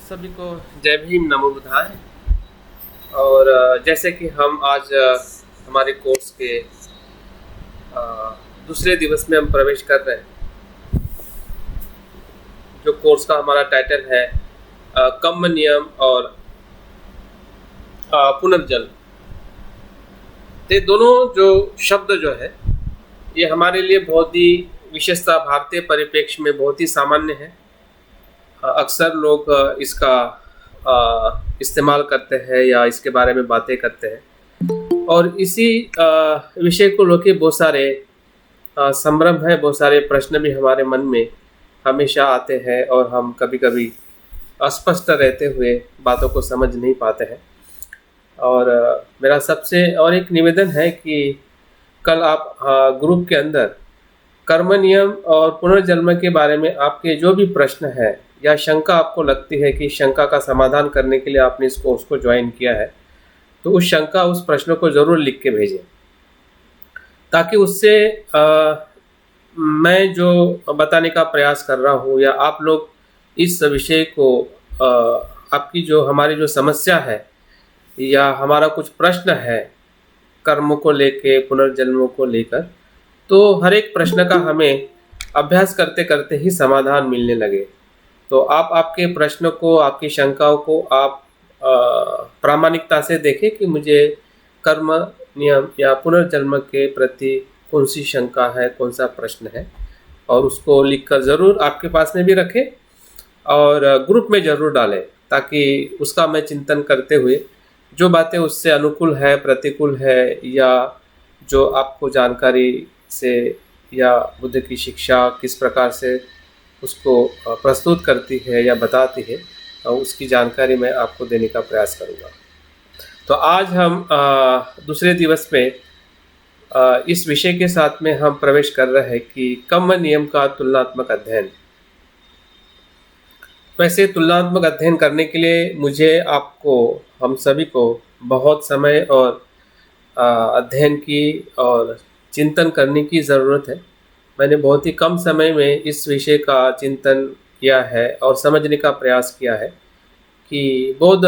सभी को जय भीम नमो बुद्धाय। और जैसे कि हम आज हमारे कोर्स के दूसरे दिवस में हम प्रवेश कर रहे हैं। जो कोर्स का हमारा टाइटल है कर्म नियम और पुनर्जन्म। ये दोनों जो शब्द जो है ये हमारे लिए बहुत ही विशेषता भारतीय परिप्रेक्ष्य में बहुत ही सामान्य है। अक्सर लोग इसका इस्तेमाल करते हैं या इसके बारे में बातें करते हैं और इसी विषय को लेके बहुत सारे संभ्रम है, बहुत सारे प्रश्न भी हमारे मन में हमेशा आते हैं और हम कभी कभी अस्पष्ट रहते हुए बातों को समझ नहीं पाते हैं। और मेरा सबसे और एक निवेदन है कि कल आप ग्रुप के अंदर कर्म नियम और पुनर्जन्म के बारे में आपके जो भी प्रश्न है या शंका आपको लगती है कि शंका का समाधान करने के लिए आपने इस कोर्स को ज्वाइन किया है, तो उस शंका उस प्रश्न को ज़रूर लिख के भेजें, ताकि उससे मैं जो बताने का प्रयास कर रहा हूँ या आप लोग इस विषय को आपकी जो हमारी जो समस्या है या हमारा कुछ प्रश्न है कर्म को लेके पुनर्जन्म को लेकर, तो हर एक प्रश्न का हमें अभ्यास करते करते ही समाधान मिलने लगे। तो आप आपके प्रश्न को, आपकी शंकाओं को आप प्रामाणिकता से देखें कि मुझे कर्म नियम या पुनर्जन्म के प्रति कौन सी शंका है, कौन सा प्रश्न है, और उसको लिखकर ज़रूर आपके पास में भी रखें और ग्रुप में ज़रूर डालें, ताकि उसका मैं चिंतन करते हुए जो बातें उससे अनुकूल है, प्रतिकूल है, या जो आपको जानकारी से या बुद्ध की शिक्षा किस प्रकार से उसको प्रस्तुत करती है या बताती है, उसकी जानकारी मैं आपको देने का प्रयास करूँगा। तो आज हम दूसरे दिवस में इस विषय के साथ में हम प्रवेश कर रहे हैं कि कर्म नियम का तुलनात्मक अध्ययन। वैसे तुलनात्मक अध्ययन करने के लिए मुझे, आपको, हम सभी को बहुत समय और अध्ययन की और चिंतन करने की ज़रूरत है। मैंने बहुत ही कम समय में इस विषय का चिंतन किया है और समझने का प्रयास किया है कि बौद्ध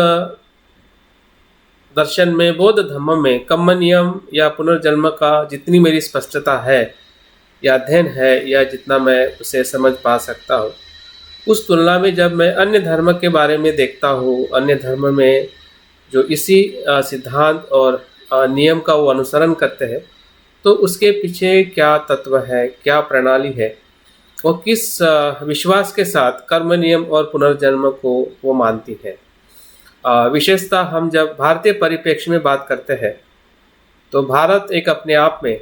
दर्शन में, बौद्ध धर्म में कर्म नियम या पुनर्जन्म का जितनी मेरी स्पष्टता है या अध्ययन है या जितना मैं उसे समझ पा सकता हूँ, उस तुलना में जब मैं अन्य धर्म के बारे में देखता हूँ, अन्य धर्म में जो इसी सिद्धांत और नियम का वो अनुसरण करते हैं, तो उसके पीछे क्या तत्व है, क्या प्रणाली है, और किस विश्वास के साथ कर्म नियम और पुनर्जन्म को वो मानती है। विशेषता हम जब भारतीय परिप्रेक्ष्य में बात करते हैं, तो भारत एक अपने आप में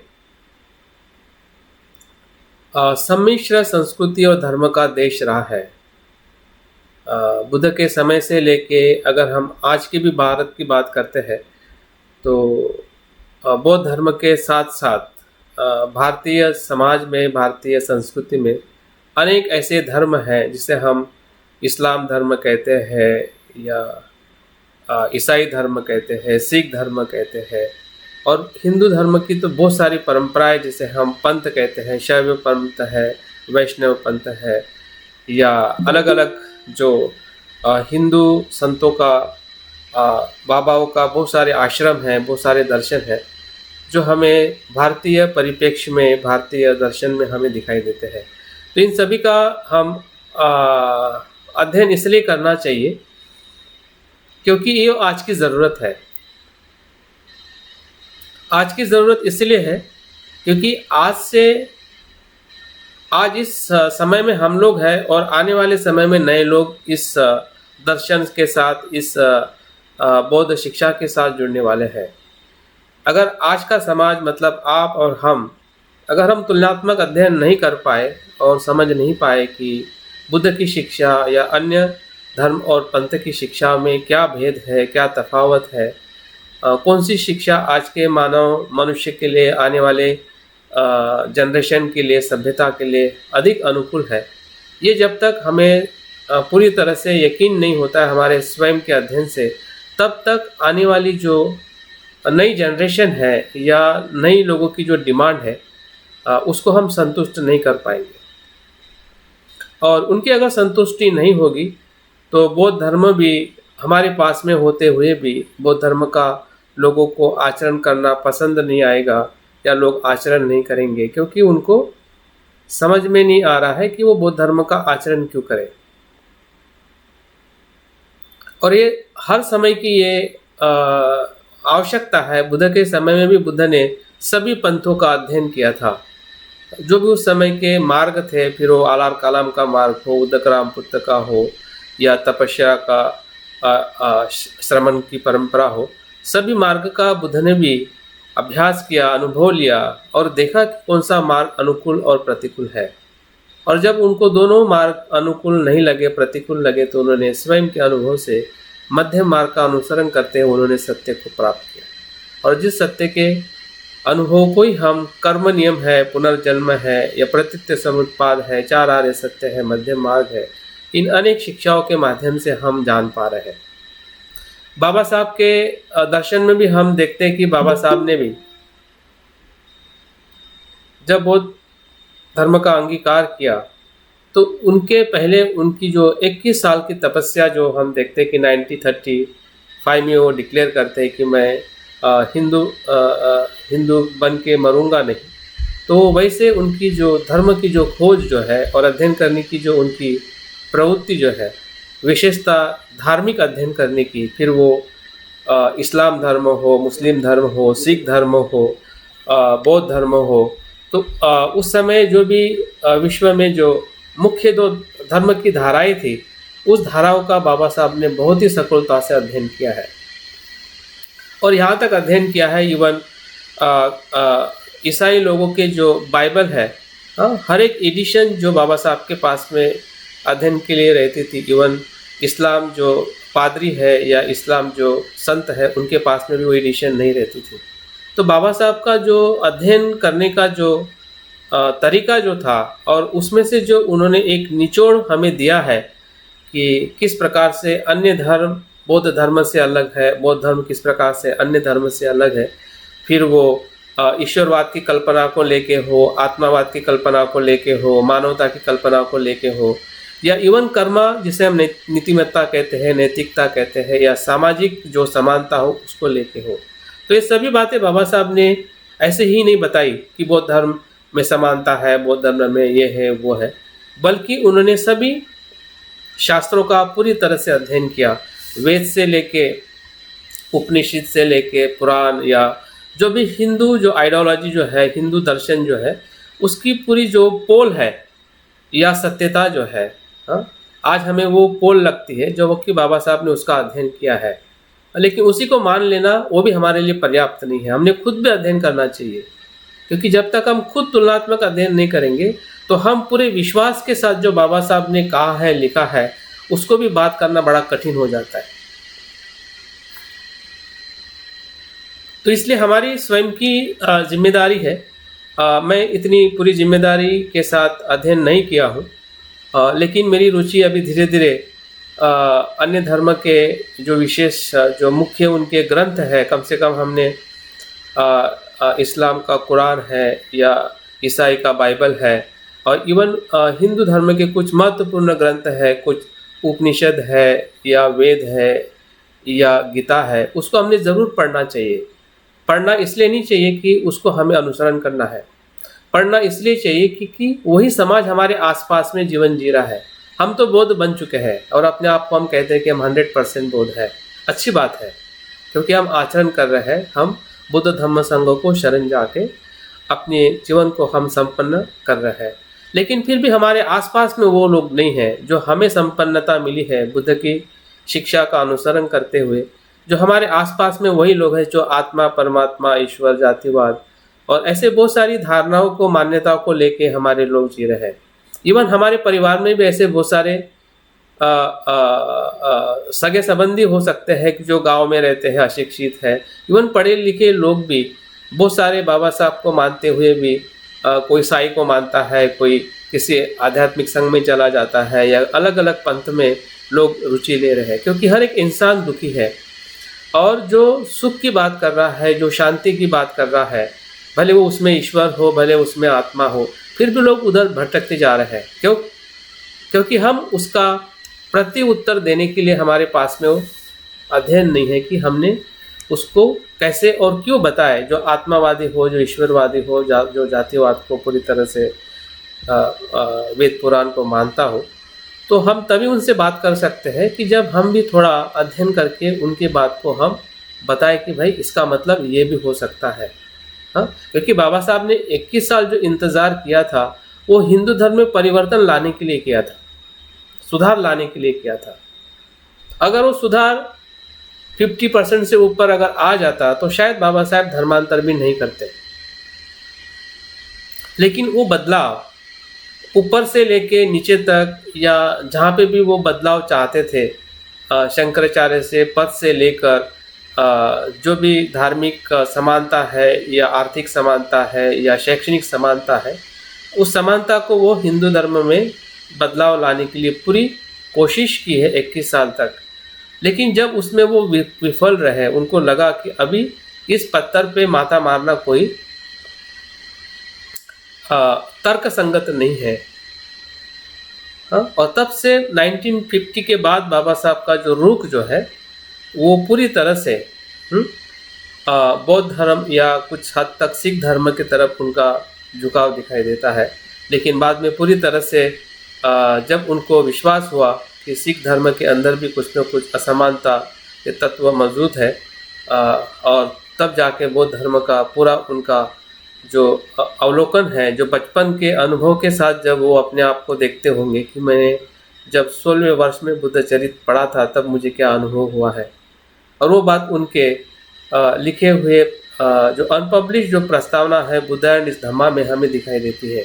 सम्मिश्र संस्कृति और धर्म का देश रहा है। बुद्ध के समय से लेके अगर हम आज की भी भारत की बात करते हैं, तो बौद्ध धर्म के साथ साथ भारतीय समाज में, भारतीय संस्कृति में अनेक ऐसे धर्म हैं जिसे हम इस्लाम धर्म कहते हैं या ईसाई धर्म कहते हैं, सिख धर्म कहते हैं, और हिंदू धर्म की तो बहुत सारी परंपराएं जिसे हम पंथ कहते हैं, शैव पंथ है, वैष्णव पंथ है, या अलग अलग जो हिंदू संतों का, बाबाओं का बहुत सारे आश्रम हैं, बहुत सारे दर्शन हैं जो हमें भारतीय परिप्रेक्ष्य में, भारतीय दर्शन में हमें दिखाई देते हैं। तो इन सभी का हम अध्ययन इसलिए करना चाहिए क्योंकि ये आज की ज़रूरत है। आज की ज़रूरत इसलिए है क्योंकि आज इस समय में हम लोग हैं और आने वाले समय में नए लोग इस दर्शन के साथ, इस बौद्ध शिक्षा के साथ जुड़ने वाले हैं। अगर आज का समाज, मतलब आप और हम, अगर हम तुलनात्मक अध्ययन नहीं कर पाए और समझ नहीं पाए कि बुद्ध की शिक्षा या अन्य धर्म और पंथ की शिक्षा में क्या भेद है, क्या तफावत है, कौन सी शिक्षा आज के मानव मनुष्य के लिए, आने वाले जनरेशन के लिए, सभ्यता के लिए अधिक अनुकूल है, ये जब तक हमें पूरी तरह से यकीन नहीं होता है हमारे स्वयं के अध्ययन से, तब तक आने वाली जो नई जनरेशन है या नई लोगों की जो डिमांड है उसको हम संतुष्ट नहीं कर पाएंगे। और उनकी अगर संतुष्टि नहीं होगी तो बौद्ध धर्म भी हमारे पास में होते हुए भी बौद्ध धर्म का लोगों को आचरण करना पसंद नहीं आएगा या लोग आचरण नहीं करेंगे, क्योंकि उनको समझ में नहीं आ रहा है कि वो बौद्ध धर्म का आचरण क्यों करें। और ये हर समय की ये आवश्यकता है। बुद्ध के समय में भी बुद्ध ने सभी पंथों का अध्ययन किया था, जो भी उस समय के मार्ग थे, फिर वो आलार कालाम का मार्ग हो, उदकराम पुत्र का हो, या तपस्या का श्रमण की परंपरा हो, सभी मार्ग का बुद्ध ने भी अभ्यास किया, अनुभव लिया और देखा कि कौन सा मार्ग अनुकूल और प्रतिकूल है। और जब उनको दोनों मार्ग अनुकूल नहीं लगे, प्रतिकूल लगे, तो उन्होंने स्वयं के अनुभव से मध्यम मार्ग का अनुसरण करते हुए उन्होंने सत्य को प्राप्त किया। और जिस सत्य के अनुभव को ही हम कर्म नियम है, पुनर्जन्म है, या प्रतीत्य समुत्पाद है, चार आर्य सत्य है, मध्यम मार्ग है, इन अनेक शिक्षाओं के माध्यम से हम जान पा रहे हैं। बाबा साहब के दर्शन में भी हम देखते हैं कि बाबा साहब ने भी जब बौद्ध धर्म का अंगीकार किया, तो उनके पहले उनकी जो 21 साल की तपस्या, जो हम देखते हैं कि 1935 में वो डिक्लेयर करते हैं कि मैं हिंदू बन के मरूंगा नहीं। तो वैसे उनकी जो धर्म की जो खोज जो है और अध्ययन करने की जो उनकी प्रवृत्ति जो है, विशेषता धार्मिक अध्ययन करने की, फिर वो इस्लाम धर्म हो, मुस्लिम धर्म हो, सिख धर्म हो, बौद्ध धर्म हो, तो उस समय जो भी विश्व में जो मुख्य दो धर्म की धाराएं थी, उस धाराओं का बाबा साहब ने बहुत ही सफलता से अध्ययन किया है। और यहाँ तक अध्ययन किया है, इवन ईसाई लोगों के जो बाइबल है, हर एक एडिशन जो बाबा साहब के पास में अध्ययन के लिए रहती थी, इवन इस्लाम जो पादरी है या इस्लाम जो संत है, उनके पास में भी वो एडिशन नहीं रहती थी। तो बाबा साहब का जो अध्ययन करने का जो तरीका जो था, और उसमें से जो उन्होंने एक निचोड़ हमें दिया है कि किस प्रकार से अन्य धर्म बौद्ध धर्म से अलग है, बौद्ध धर्म किस प्रकार से अन्य धर्म से अलग है, फिर वो ईश्वरवाद की कल्पना को लेके हो, आत्मावाद की कल्पना को लेके हो, मानवता की कल्पना को लेके हो, या इवन कर्मा जिसे हम नीतिमत्ता कहते हैं, नैतिकता कहते हैं, या सामाजिक जो समानता हो उसको लेके हो। तो ये सभी बातें बाबा साहब ने ऐसे ही नहीं बताई कि बौद्ध धर्म में समानता है, बौद्ध धर्म में ये है वो है, बल्कि उन्होंने सभी शास्त्रों का पूरी तरह से अध्ययन किया, वेद से लेके उपनिषद से लेके पुराण, या जो भी हिंदू जो आइडियोलॉजी जो है, हिंदू दर्शन जो है, उसकी पूरी जो पोल है या सत्यता जो है, आज हमें वो पोल लगती है जो कि बाबा साहब ने उसका अध्ययन किया है। लेकिन उसी को मान लेना वो भी हमारे लिए पर्याप्त नहीं है, हमने खुद भी अध्ययन करना चाहिए, क्योंकि जब तक हम खुद तुलनात्मक अध्ययन नहीं करेंगे तो हम पूरे विश्वास के साथ जो बाबा साहब ने कहा है, लिखा है, उसको भी बात करना बड़ा कठिन हो जाता है। तो इसलिए हमारी स्वयं की जिम्मेदारी है। मैं इतनी पूरी जिम्मेदारी के साथ अध्ययन नहीं किया हूँ, लेकिन मेरी रुचि अभी धीरे धीरे अन्य धर्म के जो विशेष जो मुख्य उनके ग्रंथ है, कम से कम हमने इस्लाम का कुरान है या ईसाई का बाइबल है, और इवन हिंदू धर्म के कुछ महत्वपूर्ण ग्रंथ है, कुछ उपनिषद है या वेद है या गीता है, उसको हमने ज़रूर पढ़ना चाहिए। पढ़ना इसलिए नहीं चाहिए कि उसको हमें अनुसरण करना है, पढ़ना इसलिए चाहिए कि वही समाज हमारे आसपास में जीवन जी रहा है। हम तो बौद्ध बन चुके हैं और अपने आप को हम कहते हैं कि हम 100% बौद्ध है। अच्छी बात है, क्योंकि हम आचरण कर रहे हैं, हम बुद्ध धम्म संघ को शरण जाके अपने जीवन को हम संपन्न कर रहे हैं। लेकिन फिर भी हमारे आसपास में वो लोग नहीं हैं जो हमें संपन्नता मिली है बुद्ध की शिक्षा का अनुसरण करते हुए। जो हमारे आसपास में वही लोग हैं जो आत्मा, परमात्मा, ईश्वर, जातिवाद और ऐसे बहुत सारी धारणाओं को, मान्यताओं को लेके हमारे लोग जी रहे हैं। इवन हमारे परिवार में भी ऐसे बहुत सारे सगे संबंधी हो सकते हैं जो गांव में रहते हैं, अशिक्षित है। इवन पढ़े लिखे लोग भी बहुत सारे बाबा साहब को मानते हुए भी कोई साई को मानता है, कोई किसी आध्यात्मिक संघ में चला जाता है, या अलग अलग पंथ में लोग रुचि ले रहे हैं, क्योंकि हर एक इंसान दुखी है। और जो सुख की बात कर रहा है, जो शांति की बात कर रहा है, भले वो उसमें ईश्वर हो, भले उसमें आत्मा हो, फिर भी लोग उधर भटकते जा रहे हैं। क्योंकि हम उसका प्रति उत्तर देने के लिए हमारे पास में वो अध्ययन नहीं है कि हमने उसको कैसे और क्यों बताए। जो आत्मावादी हो, जो ईश्वरवादी हो, जो जातिवाद को पूरी तरह से वेद पुराण को मानता हो, तो हम तभी उनसे बात कर सकते हैं कि जब हम भी थोड़ा अध्ययन करके उनकी बात को हम बताएं कि भाई इसका मतलब ये भी हो सकता है। हाँ, क्योंकि बाबा साहब ने 21 साल जो इंतज़ार किया था वो हिंदू धर्म में परिवर्तन लाने के लिए किया था, सुधार लाने के लिए किया था। अगर वो सुधार 50% से ऊपर अगर आ जाता तो शायद बाबा साहब धर्मांतर भी नहीं करते। लेकिन वो बदलाव ऊपर से लेके नीचे तक, या जहाँ पे भी वो बदलाव चाहते थे, शंकराचार्य से पद से लेकर जो भी धार्मिक समानता है या आर्थिक समानता है या शैक्षणिक समानता है, उस समानता को वो हिंदू धर्म में बदलाव लाने के लिए पूरी कोशिश की है 21 साल तक। लेकिन जब उसमें वो विफल रहे, उनको लगा कि अभी इस पत्थर पे माथा मारना कोई तर्क संगत नहीं है। हाँ, और तब से 1950 के बाद बाबा साहब का जो रुख जो है वो पूरी तरह से बौद्ध धर्म या कुछ हद तक सिख धर्म की तरफ उनका झुकाव दिखाई देता है। लेकिन बाद में पूरी तरह से जब उनको विश्वास हुआ कि सिख धर्म के अंदर भी कुछ न कुछ असमानता के तत्व मौजूद है, और तब जाके बौद्ध धर्म का पूरा उनका जो अवलोकन है, जो बचपन के अनुभव के साथ जब वो अपने आप को देखते होंगे कि मैंने जब 16वें वर्ष में बुद्ध चरित्र पढ़ा था तब मुझे क्या अनुभव हुआ है, और वो बात उनके लिखे हुए जो अनपब्लिश जो प्रस्तावना है बुद्ध एंड इस धम्मा में हमें दिखाई देती है।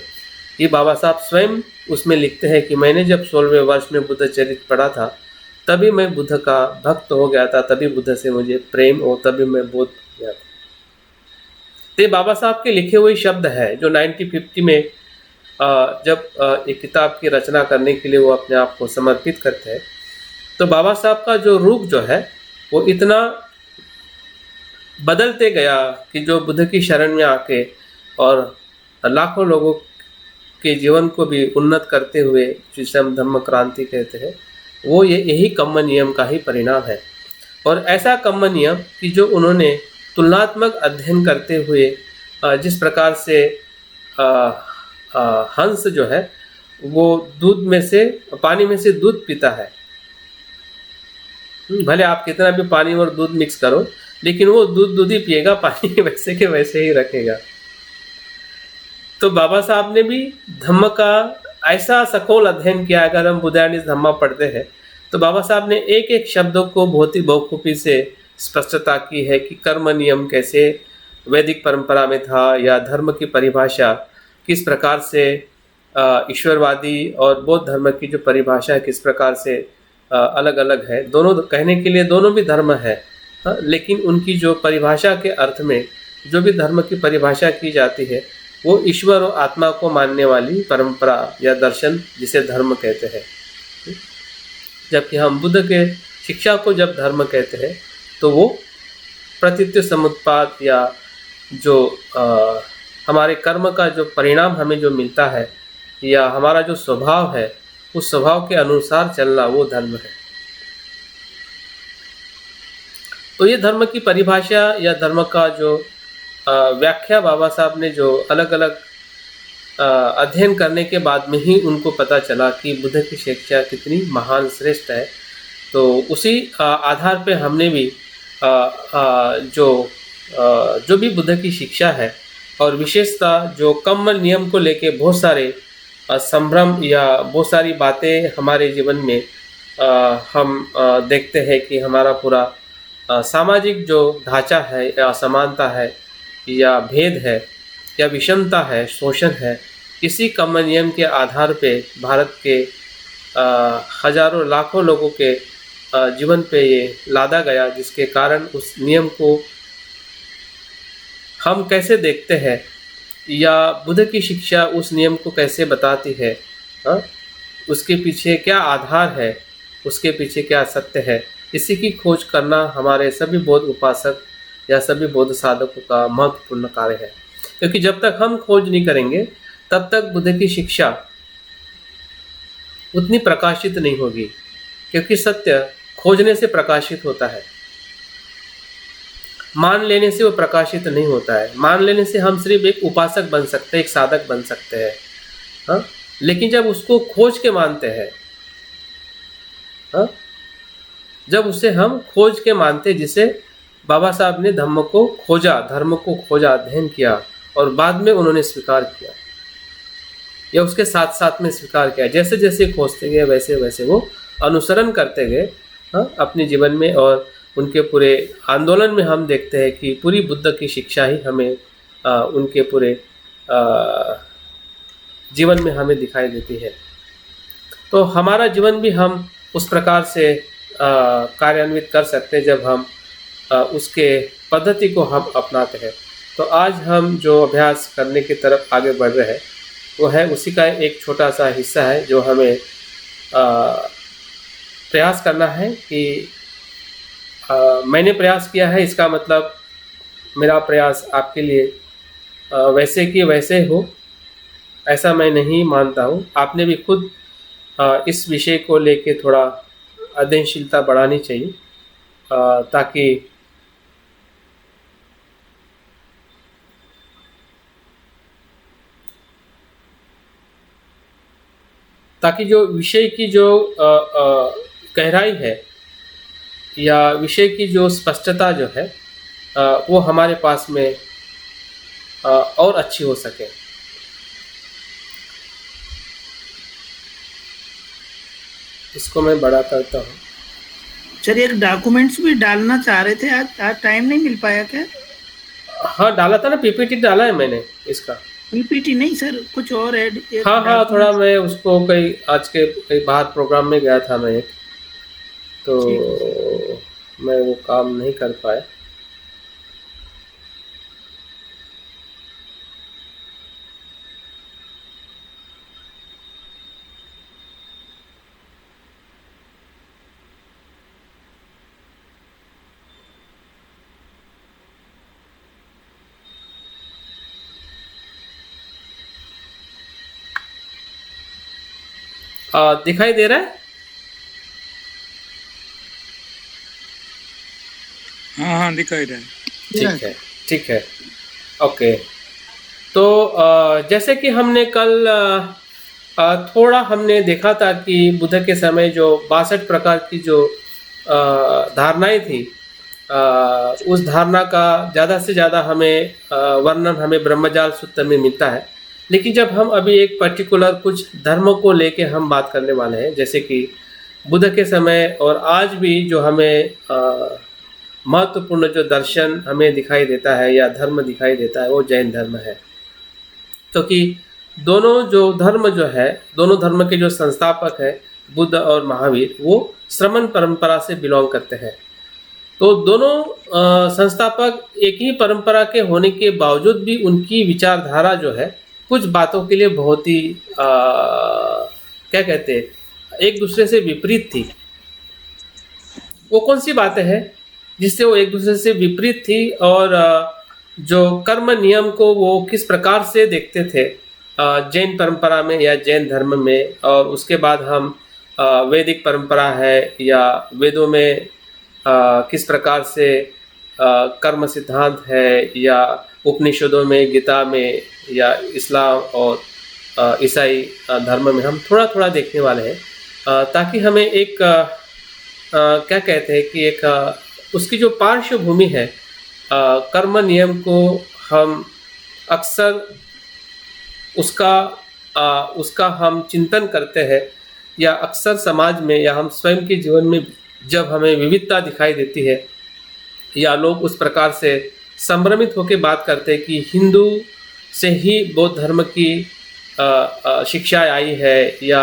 ये बाबा साहब स्वयं उसमें लिखते हैं कि मैंने जब 16वें वर्ष में बुद्ध चरित्र पढ़ा था तभी मैं बुद्ध का भक्त हो गया था, तभी बुद्ध से मुझे प्रेम हो, तभी मैं बौद्ध हो गया था। ये बाबा साहब के लिखे हुए शब्द है जो 1950 में जब एक किताब की रचना करने के लिए वो अपने आप को समर्पित करते हैं, तो बाबा साहब का जो रूप जो है वो इतना बदलते गया कि जो बुद्ध की शरण में आके और लाखों लोगों के जीवन को भी उन्नत करते हुए, जिसे हम धम्म क्रांति कहते हैं, वो यही कम्म नियम का ही परिणाम है। और ऐसा कम्म नियम कि जो उन्होंने तुलनात्मक अध्ययन करते हुए जिस प्रकार से हंस जो है वो दूध में से, पानी में से दूध पीता है, भले आप कितना भी पानी और दूध मिक्स करो लेकिन वो दूध ही पिएगा, पानी वैसे के वैसे ही रखेगा। तो बाबा साहब ने भी धम्म का ऐसा सखोल अध्ययन किया। अगर हम बुद्ध एंड इस धम्मा पढ़ते हैं तो बाबा साहब ने एक एक शब्दों को बहुत ही बखूबी से स्पष्टता की है कि कर्म नियम कैसे वैदिक परंपरा में था, या धर्म की परिभाषा किस प्रकार से ईश्वरवादी और बौद्ध धर्म की जो परिभाषा है किस प्रकार से अलग अलग है। दोनों कहने के लिए दोनों भी धर्म है, लेकिन उनकी जो परिभाषा के अर्थ में जो भी धर्म की परिभाषा की जाती है वो ईश्वर और आत्मा को मानने वाली परंपरा या दर्शन जिसे धर्म कहते हैं। जबकि हम बुद्ध के शिक्षा को जब धर्म कहते हैं तो वो प्रतीत्य समुत्पाद या जो हमारे कर्म का जो परिणाम हमें जो मिलता है या हमारा जो स्वभाव है उस स्वभाव के अनुसार चलना वो धर्म है। तो ये धर्म की परिभाषा या धर्म का जो व्याख्या बाबा साहब ने जो अलग अलग अध्ययन करने के बाद में ही उनको पता चला कि बुद्ध की शिक्षा कितनी महान श्रेष्ठ है। तो उसी आधार पे हमने भी जो भी बुद्ध की शिक्षा है और विशेषता जो कम्म नियम को लेके बहुत सारे संभ्रम या बहुत सारी बातें हमारे जीवन में हम देखते हैं कि हमारा पूरा सामाजिक जो ढांचा है या असमानता है या भेद है या विषमता है, शोषण है, इसी कम्म नियम के आधार पे भारत के हजारों लाखों लोगों के जीवन पे ये लादा गया, जिसके कारण उस नियम को हम कैसे देखते हैं या बुद्ध की शिक्षा उस नियम को कैसे बताती है, उसके पीछे क्या आधार है, उसके पीछे क्या सत्य है, इसी की खोज करना हमारे सभी बौद्ध उपासक या सभी बौद्ध साधकों का महत्वपूर्ण कार्य है। क्योंकि जब तक हम खोज नहीं करेंगे तब तक बुद्ध की शिक्षा उतनी प्रकाशित नहीं होगी। क्योंकि सत्य खोजने से प्रकाशित होता है, मान लेने से वो प्रकाशित नहीं होता है। मान लेने से हम सिर्फ एक उपासक बन सकते हैं, एक साधक बन सकते हैं, हाँ? लेकिन जब उसको खोज के मानते हैं, हाँ? जब उसे हम खोज के मानते, जिसे बाबा साहब ने धर्म को खोजा, अध्ययन किया और बाद में उन्होंने स्वीकार किया, या उसके साथ साथ में स्वीकार किया। जैसे जैसे खोजते गए वैसे वैसे वो अनुसरण करते गए, हाँ, अपने जीवन में। और उनके पूरे आंदोलन में हम देखते हैं कि पूरी बुद्ध की शिक्षा ही हमें उनके पूरे जीवन में हमें दिखाई देती है। तो हमारा जीवन भी हम उस प्रकार से कार्यान्वित कर सकते हैं जब हम उसके पद्धति को हम अपनाते हैं। तो आज हम जो अभ्यास करने की तरफ आगे बढ़ रहे हैं वो है उसी का एक छोटा सा हिस्सा है, जो हमें प्रयास करना है कि मैंने प्रयास किया है, इसका मतलब मेरा प्रयास आपके लिए वैसे कि वैसे हो, ऐसा मैं नहीं मानता हूँ। आपने भी खुद इस विषय को लेके थोड़ा अध्ययनशीलता बढ़ानी चाहिए, ताकि जो विषय की जो गहराई है या विषय की जो स्पष्टता जो है वो हमारे पास में और अच्छी हो सके। इसको मैं बड़ा करता हूँ। सर, एक डॉक्यूमेंट्स भी डालना चाह रहे थे, आज टाइम नहीं मिल पाया क्या? हाँ, डाला था ना, पीपीटी डाला है मैंने इसका। पीपीटी नहीं सर, कुछ और ऐड। हाँ, थोड़ा मैं उसको आज के कई बाहर प्रोग्राम में गया था मैं, तो मैं वो काम नहीं कर पाया। दिखाई दे रहा है? हाँ, दिखाई रहा है। ठीक है, ओके। तो जैसे कि हमने कल थोड़ा हमने देखा था कि बुद्ध के समय जो 62 प्रकार की जो धारणाएं थी, उस धारणा का ज़्यादा से ज़्यादा हमें वर्णन हमें ब्रह्मजाल सूत्र में मिलता है। लेकिन जब हम अभी एक पर्टिकुलर कुछ धर्मों को लेके हम बात करने वाले हैं, जैसे कि बुद्ध के समय और आज भी जो हमें महत्वपूर्ण जो दर्शन हमें दिखाई देता है या धर्म दिखाई देता है वो जैन धर्म है। क्योंकि दोनों जो धर्म जो है, दोनों धर्म के जो संस्थापक है बुद्ध और महावीर, वो श्रमण परंपरा से बिलोंग करते हैं। तो दोनों संस्थापक एक ही परंपरा के होने के बावजूद भी उनकी विचारधारा जो है कुछ बातों के लिए बहुत ही क्या कहते हैं, एक दूसरे से विपरीत थी। वो कौन सी बातें हैं जिससे वो एक दूसरे से विपरीत थी, और जो कर्म नियम को वो किस प्रकार से देखते थे जैन परंपरा में या जैन धर्म में, और उसके बाद हम वैदिक परंपरा है या वेदों में किस प्रकार से कर्म सिद्धांत है, या उपनिषदों में, गीता में, या इस्लाम और ईसाई धर्म में हम थोड़ा थोड़ा देखने वाले हैं, ताकि हमें एक क्या कहते हैं कि एक उसकी जो पार्श्वभूमि है, कर्म नियम को हम अक्सर उसका हम चिंतन करते हैं, या अक्सर समाज में या हम स्वयं के जीवन में जब हमें विविधता दिखाई देती है, या लोग उस प्रकार से संभ्रमित होकर बात करते हैं कि हिंदू से ही बौद्ध धर्म की शिक्षा आई है, या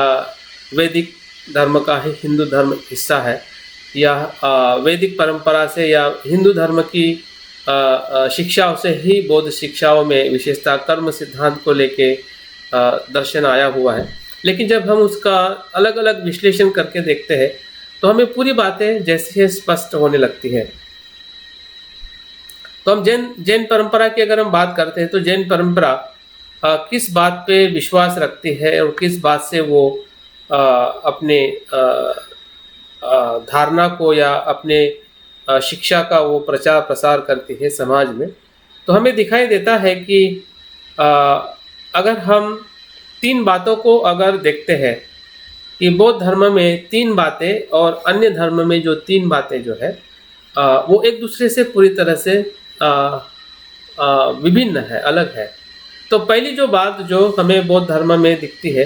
वैदिक धर्म का ही हिंदू धर्म हिस्सा है, या वैदिक परंपरा से या हिंदू धर्म की शिक्षाओं से ही बौद्ध शिक्षाओं में विशेषता कर्म सिद्धांत को लेके दर्शन आया हुआ है। लेकिन जब हम उसका अलग अलग विश्लेषण करके देखते हैं तो हमें पूरी बातें जैसे स्पष्ट होने लगती हैं। तो हम जैन परंपरा की अगर हम बात करते हैं तो जैन परंपरा किस बात पे विश्वास रखती है और किस बात से वो अपने धारणा को या अपने शिक्षा का वो प्रचार प्रसार करती है समाज में, तो हमें दिखाई देता है कि अगर हम 3 बातों को अगर देखते हैं कि बौद्ध धर्म में 3 बातें और अन्य धर्म में जो 3 बातें जो है वो एक दूसरे से पूरी तरह से विभिन्न है, अलग है। तो पहली जो बात जो हमें बौद्ध धर्म में दिखती है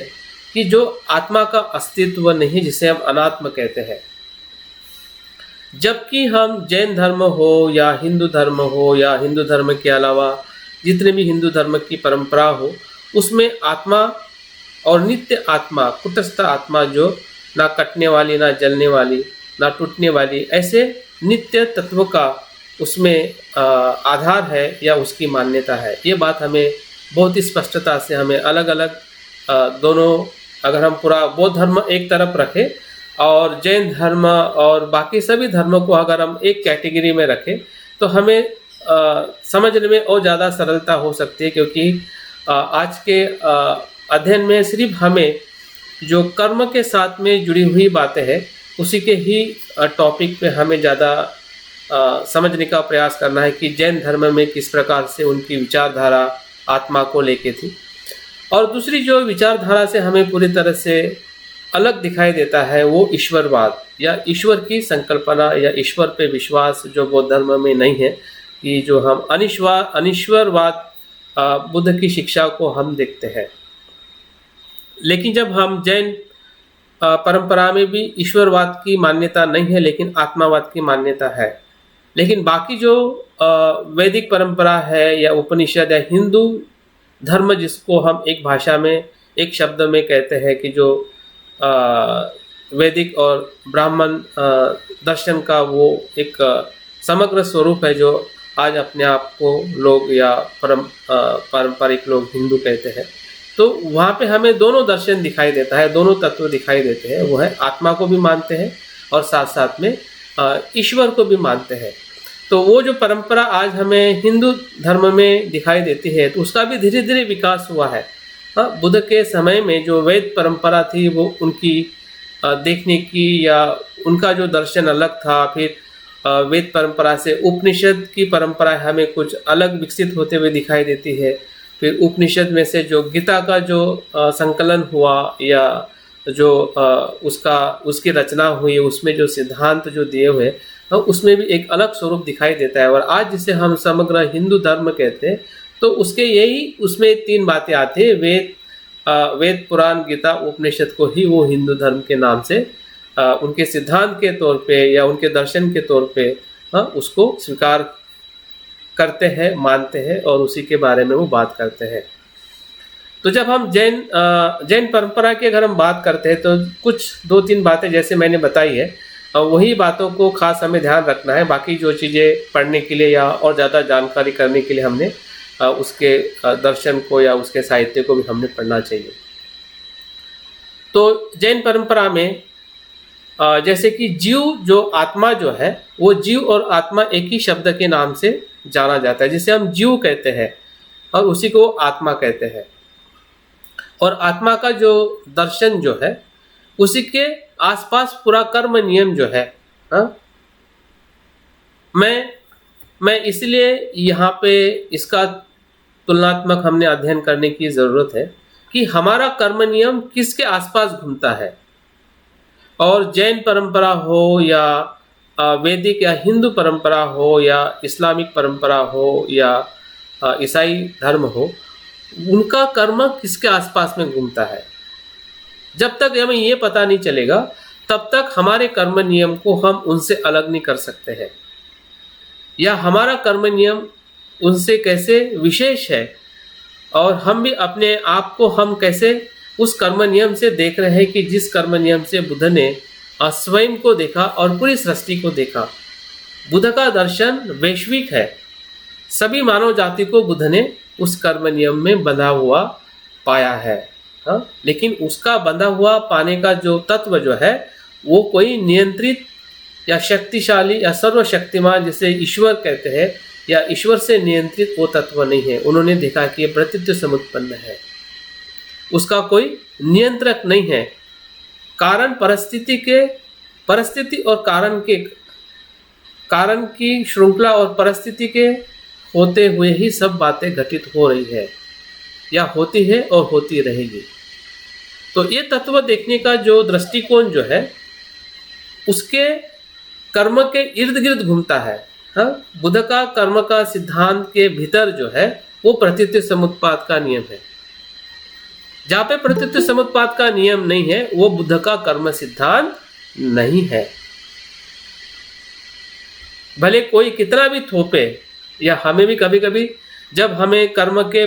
कि जो आत्मा का अस्तित्व नहीं, जिसे हम अनात्म कहते हैं, जबकि हम जैन धर्म हो या हिंदू धर्म हो या हिंदू धर्म के अलावा जितने भी हिंदू धर्म की परंपरा हो, उसमें आत्मा और नित्य आत्मा, कुटस्थ आत्मा जो ना कटने वाली, ना जलने वाली, ना टूटने वाली, ऐसे नित्य तत्व का उसमें आधार है या उसकी मान्यता है। ये बात हमें बहुत ही स्पष्टता से हमें अलग अलग दोनों, अगर हम पूरा बौद्ध धर्म एक तरफ रखें और जैन धर्म और बाकी सभी धर्मों को अगर हम एक कैटेगरी में रखें, तो हमें समझने में और ज़्यादा सरलता हो सकती है, क्योंकि आज के अध्ययन में सिर्फ हमें जो कर्म के साथ में जुड़ी हुई बातें हैं उसी के ही टॉपिक पे हमें ज़्यादा समझने का प्रयास करना है कि जैन धर्म में किस प्रकार से उनकी विचारधारा आत्मा को लेके थी। और दूसरी जो विचारधारा से हमें पूरी तरह से अलग दिखाई देता है वो ईश्वरवाद या ईश्वर की संकल्पना या ईश्वर पे विश्वास, जो बौद्ध धर्म में नहीं है, कि जो हम अनिश्वरवाद बुद्ध की शिक्षा को हम देखते हैं। लेकिन जब हम जैन परंपरा में भी ईश्वरवाद की मान्यता नहीं है, लेकिन आत्मावाद की मान्यता है। लेकिन बाकी जो वैदिक परंपरा है या उपनिषद या हिंदू धर्म, जिसको हम एक भाषा में एक शब्द में कहते हैं कि जो वैदिक और ब्राह्मण दर्शन का वो एक समग्र स्वरूप है, जो आज अपने आप को लोग या पारंपरिक लोग हिंदू कहते हैं, तो वहाँ पे हमें दोनों दर्शन दिखाई देता है, दोनों तत्व दिखाई देते हैं। वो है आत्मा को भी मानते हैं और साथ साथ में ईश्वर को भी मानते हैं। तो वो जो परंपरा आज हमें हिंदू धर्म में दिखाई देती है, तो उसका भी धीरे धीरे विकास हुआ है। बुद्ध के समय में जो वैद परंपरा थी वो उनकी देखने की या उनका जो दर्शन अलग था। फिर वेद परंपरा से उपनिषद की परंपरा हमें कुछ अलग विकसित होते हुए दिखाई देती है। फिर उपनिषद में से जो गीता का जो संकलन हुआ या जो उसकी रचना हुई, उसमें जो सिद्धांत जो दिए हुए, तो उसमें भी एक अलग स्वरूप दिखाई देता है। और आज जिसे हम समग्र हिंदू धर्म कहते हैं, तो उसके यही उसमें 3 बातें आती है, वेद पुराण गीता उपनिषद को ही वो हिंदू धर्म के नाम से उनके सिद्धांत के तौर पे या उनके दर्शन के तौर पे उसको स्वीकार करते हैं, मानते हैं और उसी के बारे में वो बात करते हैं। तो जब हम जैन परंपरा की अगर हम बात करते हैं, तो कुछ 2-3 बातें जैसे मैंने बताई है, वही बातों को खास हमें ध्यान रखना है। बाकी जो चीज़ें पढ़ने के लिए या और ज़्यादा जानकारी करने के लिए हमने उसके दर्शन को या उसके साहित्य को भी हमने पढ़ना चाहिए। तो जैन परंपरा में जैसे कि जीव जो आत्मा जो है, वो जीव और आत्मा एक ही शब्द के नाम से जाना जाता है, जिसे हम जीव कहते हैं और उसी को आत्मा कहते हैं। और आत्मा का जो दर्शन जो है, उसी के आसपास पूरा कर्म नियम जो है, मैं इसलिए यहाँ पे इसका तुलनात्मक हमने अध्ययन करने की ज़रूरत है कि हमारा कर्म नियम किसके आसपास घूमता है। और जैन परंपरा हो या वैदिक या हिंदू परंपरा हो या इस्लामिक परंपरा हो या ईसाई धर्म हो, उनका कर्म किसके आसपास में घूमता है। जब तक हमें ये पता नहीं चलेगा, तब तक हमारे कर्म नियम को हम उनसे अलग नहीं कर सकते हैं, या हमारा कर्म नियम उनसे कैसे विशेष है और हम भी अपने आप को हम कैसे उस कर्म नियम से देख रहे हैं कि जिस कर्म नियम से बुद्ध ने स्वयं को देखा और पूरी सृष्टि को देखा। बुद्ध का दर्शन वैश्विक है, सभी मानव जाति को बुद्ध ने उस कर्म नियम में बंधा हुआ पाया है। लेकिन उसका बंधा हुआ पाने का जो तत्व जो है, वो कोई नियंत्रित या शक्तिशाली या सर्वशक्तिमान जिसे ईश्वर कहते हैं या ईश्वर से नियंत्रित वो तत्व नहीं है। उन्होंने देखा कि ये प्रतीत्व समुत्पन्न है, उसका कोई नियंत्रक नहीं है। कारण परिस्थिति और कारण की श्रृंखला और परिस्थिति के होते हुए ही सब बातें घटित हो रही है या होती है और होती रहेगी। तो ये तत्व देखने का जो दृष्टिकोण जो है उसके कर्म के इर्द गिर्द घूमता है। हाँ, बुद्ध का कर्म का सिद्धांत के भीतर जो है वो प्रतीति समुत्पाद का नियम है। जहाँ पे प्रतीति समुत्पाद का नियम नहीं है वो बुद्ध का कर्म सिद्धांत नहीं है। भले कोई कितना भी थोपे, या हमें भी कभी कभी जब हमें कर्म के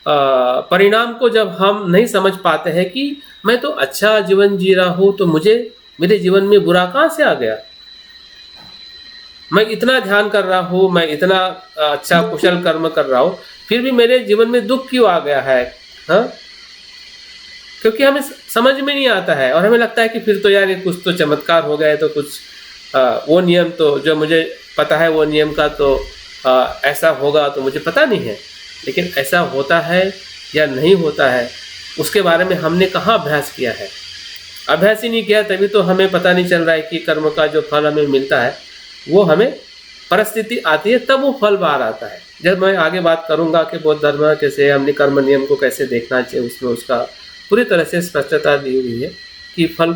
परिणाम को जब हम नहीं समझ पाते हैं कि मैं तो अच्छा जीवन जी रहा हूँ तो मुझे मेरे जीवन में बुरा कहाँ से आ गया, मैं इतना ध्यान कर रहा हूँ, मैं इतना अच्छा कुशल कर्म कर रहा हूँ, फिर भी मेरे जीवन में दुख क्यों आ गया है। हाँ, क्योंकि हमें समझ में नहीं आता है और हमें लगता है कि फिर तो यार ये कुछ तो चमत्कार हो गया है, तो कुछ वो नियम तो जो मुझे पता है वो नियम का तो ऐसा होगा तो मुझे पता नहीं है। लेकिन ऐसा होता है या नहीं होता है उसके बारे में हमने कहाँ अभ्यास किया है। अभ्यास ही नहीं किया तभी तो हमें पता नहीं चल रहा है कि कर्म का जो फल हमें मिलता है वो हमें परिस्थिति आती है तब वो फल बाहर आता है। जब मैं आगे बात करूंगा कि बौद्ध धर्म कैसे हमने कर्म नियम को कैसे देखना चाहिए, उसमें उसका पूरी तरह से स्पष्टता दी हुई है कि फल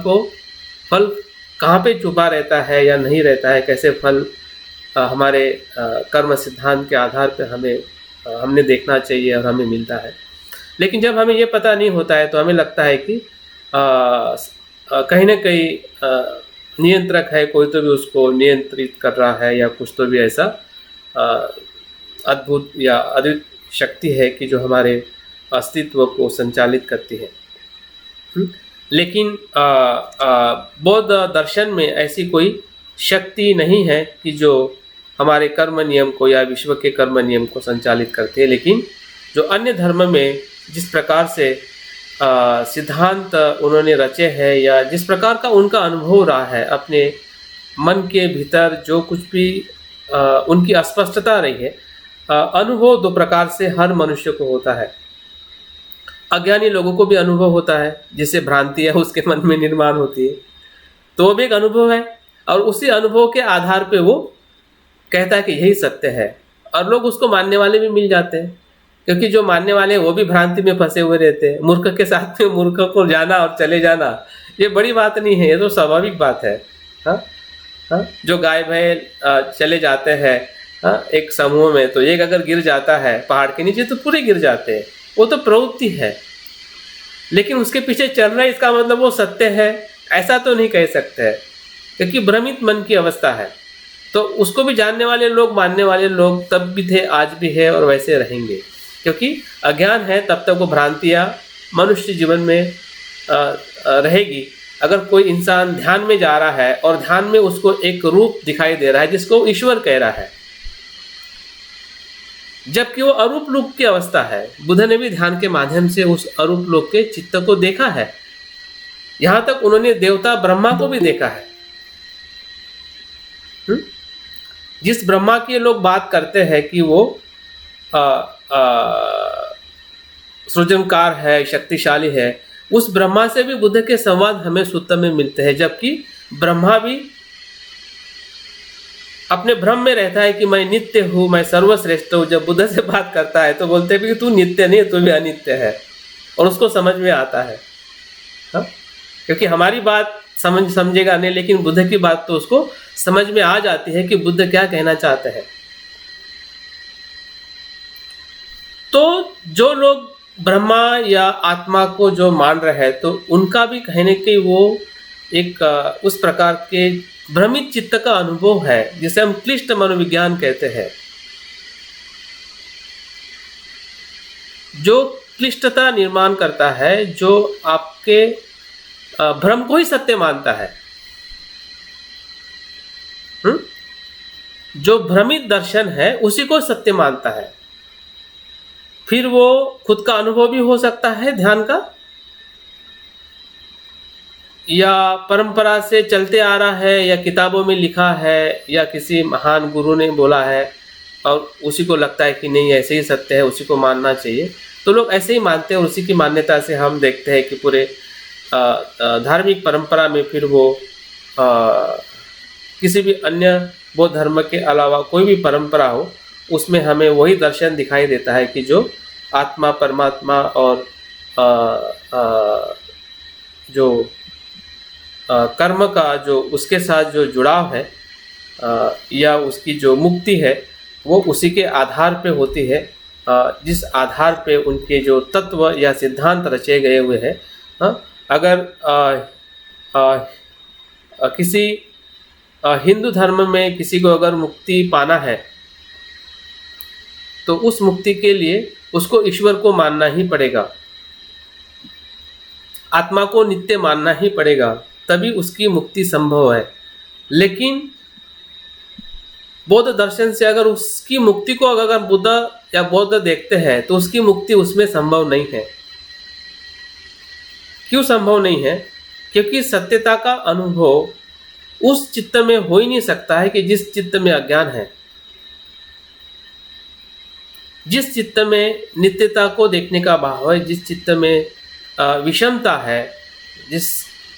कहाँ पे छुपा रहता है या नहीं रहता है, कैसे फल हमारे कर्म सिद्धांत के आधार पर हमने देखना चाहिए और हमें मिलता है। लेकिन जब हमें ये पता नहीं होता है तो हमें लगता है कि कहीं ना कहीं नियंत्रक है, कोई तो भी उसको नियंत्रित कर रहा है या कुछ तो भी ऐसा अद्भुत या अद्वितीय शक्ति है कि जो हमारे अस्तित्व को संचालित करती है। लेकिन बौद्ध दर्शन में ऐसी कोई शक्ति नहीं है कि जो हमारे कर्म नियम को या विश्व के कर्म नियम को संचालित करती है। लेकिन जो अन्य धर्म में जिस प्रकार से सिद्धांत उन्होंने रचे हैं या जिस प्रकार का उनका अनुभव रहा है, अपने मन के भीतर जो कुछ भी उनकी अस्पष्टता रही है, अनुभव दो प्रकार से हर मनुष्य को होता है। अज्ञानी लोगों को भी अनुभव होता है, जिसे भ्रांति है उसके मन में निर्माण होती है, तो वो भी एक अनुभव है और उसी अनुभव के आधार पे वो कहता है कि यही सत्य है और लोग उसको मानने वाले भी मिल जाते हैं। क्योंकि जो मानने वाले हैं वो भी भ्रांति में फंसे हुए रहते हैं। मूर्ख के साथ में मूर्ख को जाना और चले जाना ये बड़ी बात नहीं है, ये तो स्वाभाविक बात है। हाँ, जो गाय भैंस चले जाते हैं एक समूह में, तो एक अगर गिर जाता है पहाड़ के नीचे तो पूरे गिर जाते हैं, वो तो प्रवृत्ति है। लेकिन उसके पीछे चल रहा है इसका मतलब वो सत्य है ऐसा तो नहीं कह सकते हैं, क्योंकि भ्रमित मन की अवस्था है। तो उसको भी जानने वाले लोग, मानने वाले लोग तब भी थे, आज भी है और वैसे रहेंगे। क्योंकि अज्ञान है तब तक वो भ्रांतियाँ मनुष्य जीवन में रहेगी। अगर कोई इंसान ध्यान में जा रहा है और ध्यान में उसको एक रूप दिखाई दे रहा है जिसको ईश्वर कह रहा है, जबकि वो अरूप लोक की अवस्था है। बुद्ध ने भी ध्यान के माध्यम से उस अरूप लोक के चित्त को देखा है। यहाँ तक उन्होंने देवता ब्रह्मा को भी देखा है। जिस ब्रह्मा की लोग बात करते हैं कि वो सृजनकार है, शक्तिशाली है, उस ब्रह्मा से भी बुद्ध के संवाद हमें सूत्र में मिलते हैं। जबकि ब्रह्मा भी अपने भ्रम में रहता है कि मैं नित्य हूँ, मैं सर्वश्रेष्ठ हूँ। जब बुद्ध से बात करता है तो बोलते भी कि तू नित्य नहीं, तू भी अनित्य है, और उसको समझ में आता है। हाँ? क्योंकि हमारी बात समझेगा नहीं, लेकिन बुद्ध की बात तो उसको समझ में आ जाती है कि बुद्ध क्या कहना चाहते हैं। तो जो लोग ब्रह्मा या आत्मा को जो मान रहे हैं, तो उनका भी कहने के वो एक उस प्रकार के भ्रमित चित्त का अनुभव है जिसे हम क्लिष्ट मनोविज्ञान कहते हैं, जो क्लिष्टता निर्माण करता है, जो आपके भ्रम को ही सत्य मानता है। जो भ्रमित दर्शन है उसी को सत्य मानता है। फिर वो खुद का अनुभव भी हो सकता है ध्यान का, या परंपरा से चलते आ रहा है, या किताबों में लिखा है, या किसी महान गुरु ने बोला है और उसी को लगता है कि नहीं ऐसे ही सत्य है, उसी को मानना चाहिए। तो लोग ऐसे ही मानते हैं और उसी की मान्यता से हम देखते हैं कि पूरे धार्मिक परंपरा में फिर वो किसी भी अन्य बौद्ध धर्म के अलावा कोई भी परंपरा हो, उसमें हमें वही दर्शन दिखाई देता है कि जो आत्मा, परमात्मा और जो कर्म का जो उसके साथ जो जुड़ाव है या उसकी जो मुक्ति है, वो उसी के आधार पे होती है, जिस आधार पे उनके जो तत्व या सिद्धांत रचे गए हुए हैं। अगर किसी हिंदू धर्म में किसी को अगर मुक्ति पाना है, तो उस मुक्ति के लिए उसको ईश्वर को मानना ही पड़ेगा, आत्मा को नित्य मानना ही पड़ेगा, तभी उसकी मुक्ति संभव है। लेकिन बौद्ध दर्शन से अगर उसकी मुक्ति को अगर बुद्ध या बौद्ध देखते हैं, तो उसकी मुक्ति उसमें संभव नहीं है। क्यों संभव नहीं है? क्योंकि सत्यता का अनुभव उस चित्त में हो ही नहीं सकता है कि जिस चित्त में अज्ञान है। जिस चित्त में नित्यता को देखने का भाव है, जिस चित्त में विषमता है, जिस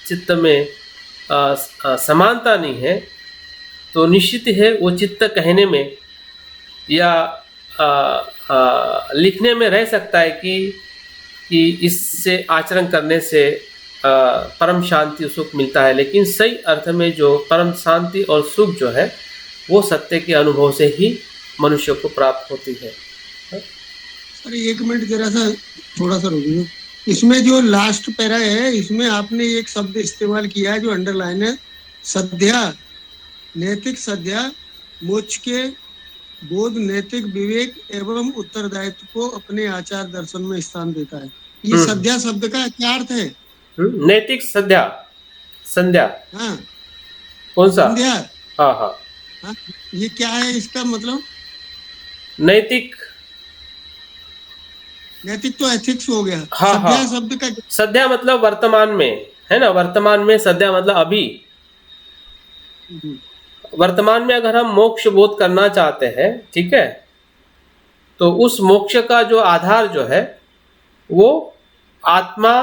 चित्त में समानता नहीं है, तो निश्चित है वो चित्त कहने में या लिखने में रह सकता है कि इससे आचरण करने से परम शांति सुख मिलता है। लेकिन सही अर्थ में जो परम शांति और सुख जो है, वो सत्य के अनुभव से ही मनुष्य को प्राप्त होती है। सर 1 मिनट जरा सा थोड़ा सा रुकिए। इसमें जो लास्ट पैरा है, इसमें आपने एक शब्द इस्तेमाल किया है जो अंडरलाइन है, सद्या, नैतिक सद्या, मोक्ष के बोध, नैतिक विवेक एवं उत्तरदायित्व को अपने आचार दर्शन में स्थान देता है। ये सद्या शब्द का क्या अर्थ है? नैतिक सद्या, संध्या। हाँ, कौन सा? संध्या। हाँ हाँ, ये क्या है इसका मतलब? नैतिक, नैतिक तो एथिक्स हो गया। हाँ, सद्या हाँ। शब्द का सद्या मतलब वर्तमान में है ना, वर्तमान में। सद्या मतलब अभी। वर्तमान में अगर हम मोक्ष बोध करना चाहते हैं, ठीक है, तो उस मोक्ष का जो आधार जो है वो आत्मा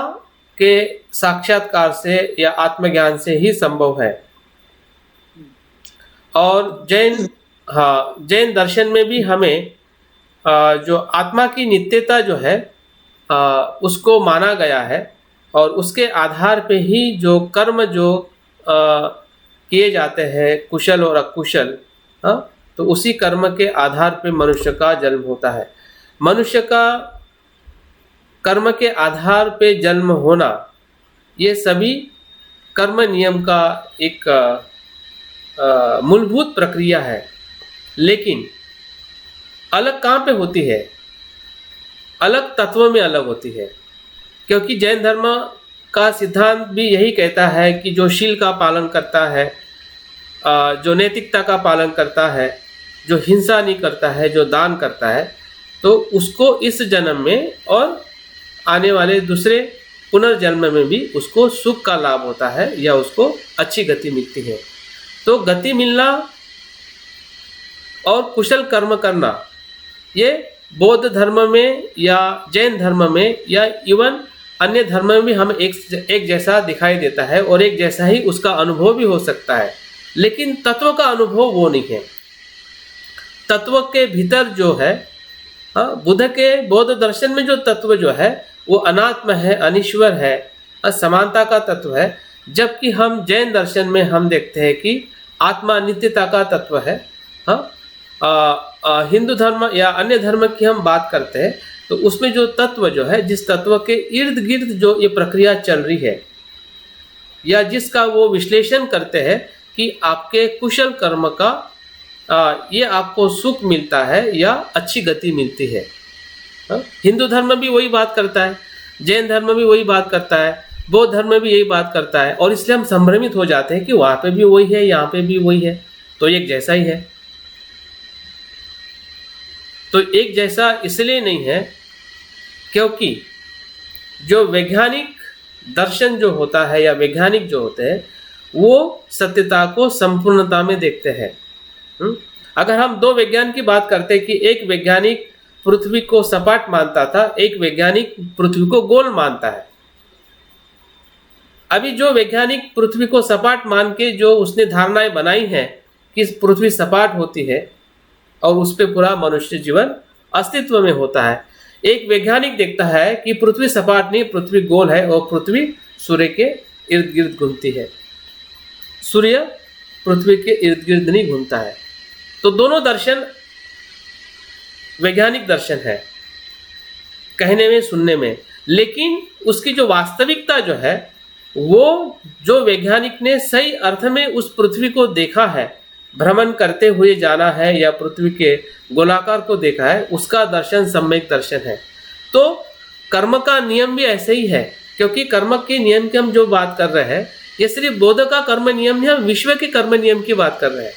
के साक्षात्कार से या आत्मज्ञान से ही संभव है। और जैन दर्शन में भी हमें जो आत्मा की नित्यता जो है उसको माना गया है, और उसके आधार पे ही जो कर्म जो किए जाते हैं, कुशल और अकुशल, तो उसी कर्म के आधार पे मनुष्य का जन्म होता है। मनुष्य का कर्म के आधार पे जन्म होना, ये सभी कर्म नियम का एक मूलभूत प्रक्रिया है। लेकिन अलग कहाँ पे होती है? अलग तत्व में अलग होती है। क्योंकि जैन धर्म का सिद्धांत भी यही कहता है कि जो शील का पालन करता है, जो नैतिकता का पालन करता है, जो हिंसा नहीं करता है, जो दान करता है, तो उसको इस जन्म में और आने वाले दूसरे पुनर्जन्म में भी उसको सुख का लाभ होता है या उसको अच्छी गति मिलती है। तो गति मिलना और कुशल कर्म करना, ये बौद्ध धर्म में या जैन धर्म में या इवन अन्य धर्म में भी हम एक जैसा दिखाई देता है, और एक जैसा ही उसका अनुभव भी हो सकता है। लेकिन तत्व का अनुभव वो नहीं है। तत्व के भीतर जो है, बुद्ध के बौद्ध दर्शन में जो तत्व जो है वो अनात्म है, अनिश्वर है, असमानता का तत्व है। जबकि हम जैन दर्शन में हम देखते हैं कि आत्मा नित्यता का तत्व है। हिंदू धर्म या अन्य धर्म की हम बात करते हैं तो उसमें जो तत्व जो है, जिस तत्व के इर्द गिर्द जो ये प्रक्रिया चल रही है या जिसका वो विश्लेषण करते हैं कि आपके कुशल कर्म का ये आपको सुख मिलता है या अच्छी गति मिलती है। हिंदू धर्म भी वही बात करता है, जैन धर्म भी वही बात करता है, बौद्ध धर्म भी यही बात करता है, और इसलिए हम संभ्रमित हो जाते हैं कि वहाँ पे भी वही है, यहाँ पे भी वही है, तो एक जैसा ही है। तो एक जैसा इसलिए नहीं है क्योंकि जो वैज्ञानिक दर्शन जो होता है या वैज्ञानिक जो होते हैं वो सत्यता को संपूर्णता में देखते हैं। अगर हम दो विज्ञान की बात करते हैं कि एक वैज्ञानिक पृथ्वी को सपाट मानता था, एक वैज्ञानिक पृथ्वी को गोल मानता है, अभी जो वैज्ञानिक पृथ्वी को सपाट मान के जो उसने धारणाएं बनाई हैं कि पृथ्वी सपाट होती है और उस पर पूरा मनुष्य जीवन अस्तित्व में होता है, एक वैज्ञानिक देखता है कि पृथ्वी सपाट नहीं, पृथ्वी गोल है और पृथ्वी सूर्य के इर्द गिर्द घूमती है, सूर्य पृथ्वी के इर्द गिर्द नहीं घूमता है। तो दोनों दर्शन वैज्ञानिक दर्शन है कहने में, सुनने में, लेकिन उसकी जो वास्तविकता जो है वो जो वैज्ञानिक ने सही अर्थ में उस पृथ्वी को देखा है, भ्रमण करते हुए जाना है या पृथ्वी के गोलाकार को देखा है, उसका दर्शन सम्यक दर्शन है। तो कर्म का नियम भी ऐसे ही है, क्योंकि कर्म के नियम की हम जो बात कर रहे हैं ये सिर्फ बौद्ध का कर्म नियम नहीं, हम विश्व के कर्म नियम की बात कर रहे हैं।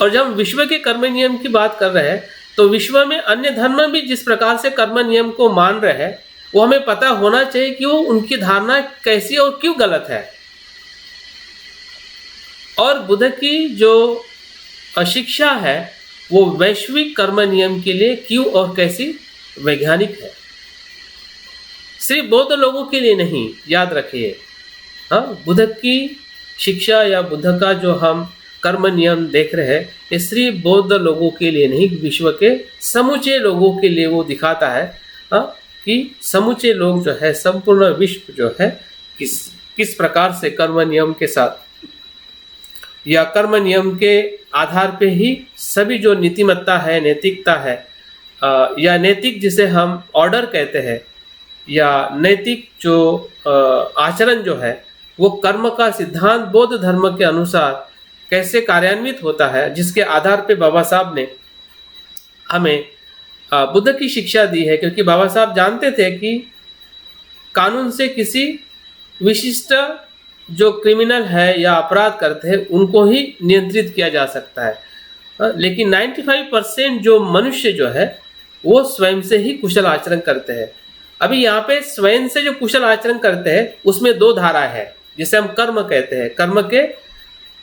और जब हम विश्व के कर्म नियम की बात कर रहे हैं तो विश्व में अन्य धर्म भी जिस प्रकार से कर्म नियम को मान रहे हैं वो हमें पता होना चाहिए कि वो उनकी धारणा कैसी और क्यों गलत है, और बुद्ध की जो शिक्षा है वो वैश्विक कर्म नियम के लिए क्यों और कैसी वैज्ञानिक है, सिर्फ बौद्ध लोगों के लिए नहीं, याद रखिए। हाँ, बुद्ध की शिक्षा या बुद्ध का जो हम कर्म नियम देख रहे हैं ये सिर्फ बौद्ध लोगों के लिए नहीं, विश्व के समूचे लोगों के लिए वो दिखाता है कि समूचे लोग जो है, संपूर्ण विश्व जो है किस प्रकार से कर्म नियम के साथ या कर्म नियम के आधार पे ही सभी जो नीतिमत्ता है, नैतिकता है या नैतिक जिसे हम ऑर्डर कहते हैं या नैतिक जो आचरण जो है वो कर्म का सिद्धांत बौद्ध धर्म के अनुसार कैसे कार्यान्वित होता है, जिसके आधार पे बाबा साहब ने हमें बुद्ध की शिक्षा दी है। क्योंकि बाबा साहब जानते थे कि कानून से किसी विशिष्ट जो क्रिमिनल है या अपराध करते हैं उनको ही नियंत्रित किया जा सकता है, लेकिन 95% जो मनुष्य जो है वो स्वयं से ही कुशल आचरण करते हैं। अभी यहाँ पे स्वयं से जो कुशल आचरण करते हैं उसमें दो धाराएं हैं जिसे हम कर्म कहते हैं। कर्म के